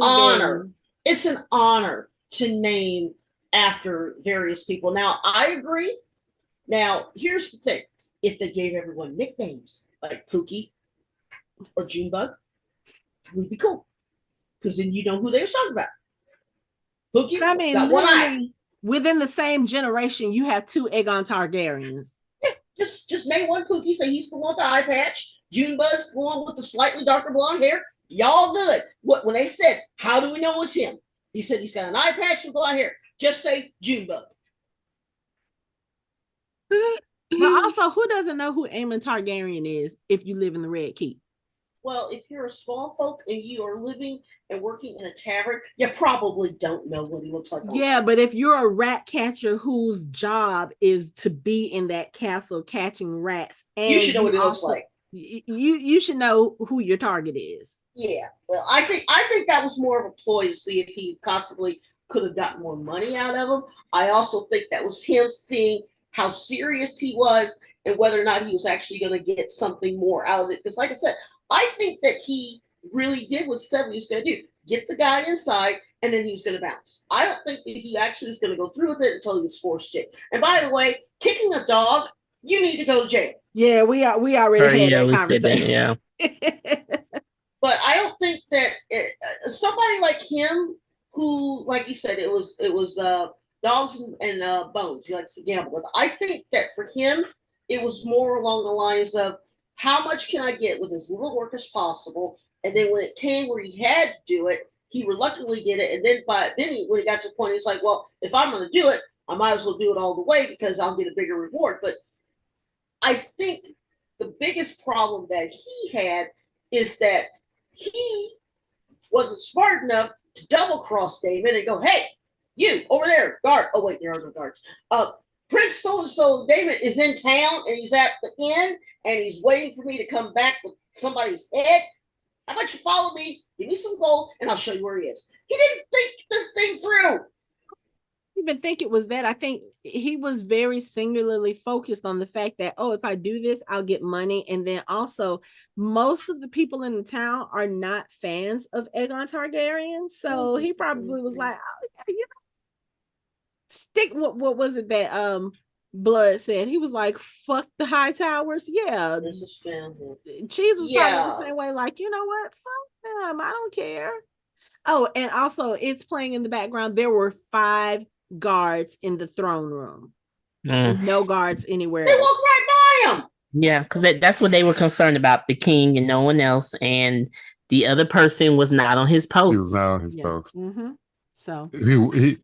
honor. It's an honor to name after various people. Now, I agree. Now, here's the thing. If they gave everyone nicknames like Pookie or Junebug, we'd be cool. Because then you know who they were talking about. Pookie got one eye. Within the same generation, you have 2 Aegon Targaryens. Yeah, just name one Pookie, say he's the one with the eye patch. Junebug's the one with the slightly darker blonde hair. Y'all good. When they said, how do we know it's him? He said he's got an eye patch and blonde hair. Just say Junebug. But also, who doesn't know who Aemon Targaryen is if you live in the Red Keep? Well, if you're a small folk and you are living and working in a tavern, you probably don't know what he looks like. Yeah, but if you're a rat catcher whose job is to be in that castle catching rats, and you should know what he looks like. You should know who your target is. Yeah, well, I think that was more of a ploy to see if he possibly could have gotten more money out of him. I also think that was him seeing how serious he was and whether or not he was actually going to get something more out of it. Because like I said, I think that he really did what he said he was going to do. Get the guy inside, and then he was going to bounce. I don't think that he actually was going to go through with it until he was forced to. And by the way, kicking a dog, you need to go to jail. Yeah, we already had that conversation. But I don't think that somebody like him, who, like you said, it was dogs and bones. He likes to gamble with. I think that for him, it was more along the lines of how much can I get with as little work as possible. And then when it came where he had to do it, he reluctantly did it. And then when he got to the point, he's like, well, if I'm going to do it, I might as well do it all the way because I'll get a bigger reward. But I think the biggest problem that he had is that he wasn't smart enough to double cross Daemon and go, hey, you over there, guard. Oh, wait, there are no guards. Prince so-and-so Daemon is in town and he's at the inn and he's waiting for me to come back with somebody's head. How about you follow me, give me some gold, and I'll show you where he is. He didn't think this thing through. I even think it was that. I think he was very singularly focused on the fact that, oh, if I do this, I'll get money. And then also, most of the people in the town are not fans of Aegon Targaryen. So he probably was like, oh, yeah, you know, stick. What was it that Blood said? He was like, fuck the high towers. Yeah. This is Cheese was probably the same way, like, you know what? Fuck them. I don't care. Oh, and also it's playing in the background. There were 5 guards in the throne room. No guards anywhere else. They walked right by him. Yeah, because that's what they were concerned about, the king and no one else. And the other person was not on his post. He was not on his post. Mm-hmm. So he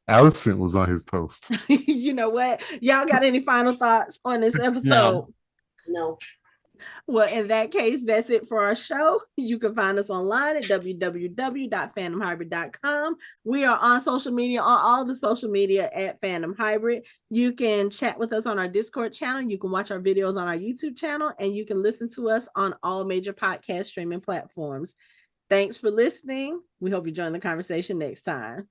Alicent was on his post. You know what? Y'all got any final thoughts on this episode? No. Well, in that case, that's it for our show. You can find us online at www.fandomhybrid.com. We are on social media, on all the social media at Fandom Hybrid. You can chat with us on our Discord channel. You can watch our videos on our YouTube channel, and you can listen to us on all major podcast streaming platforms. Thanks for listening. We hope you join the conversation next time.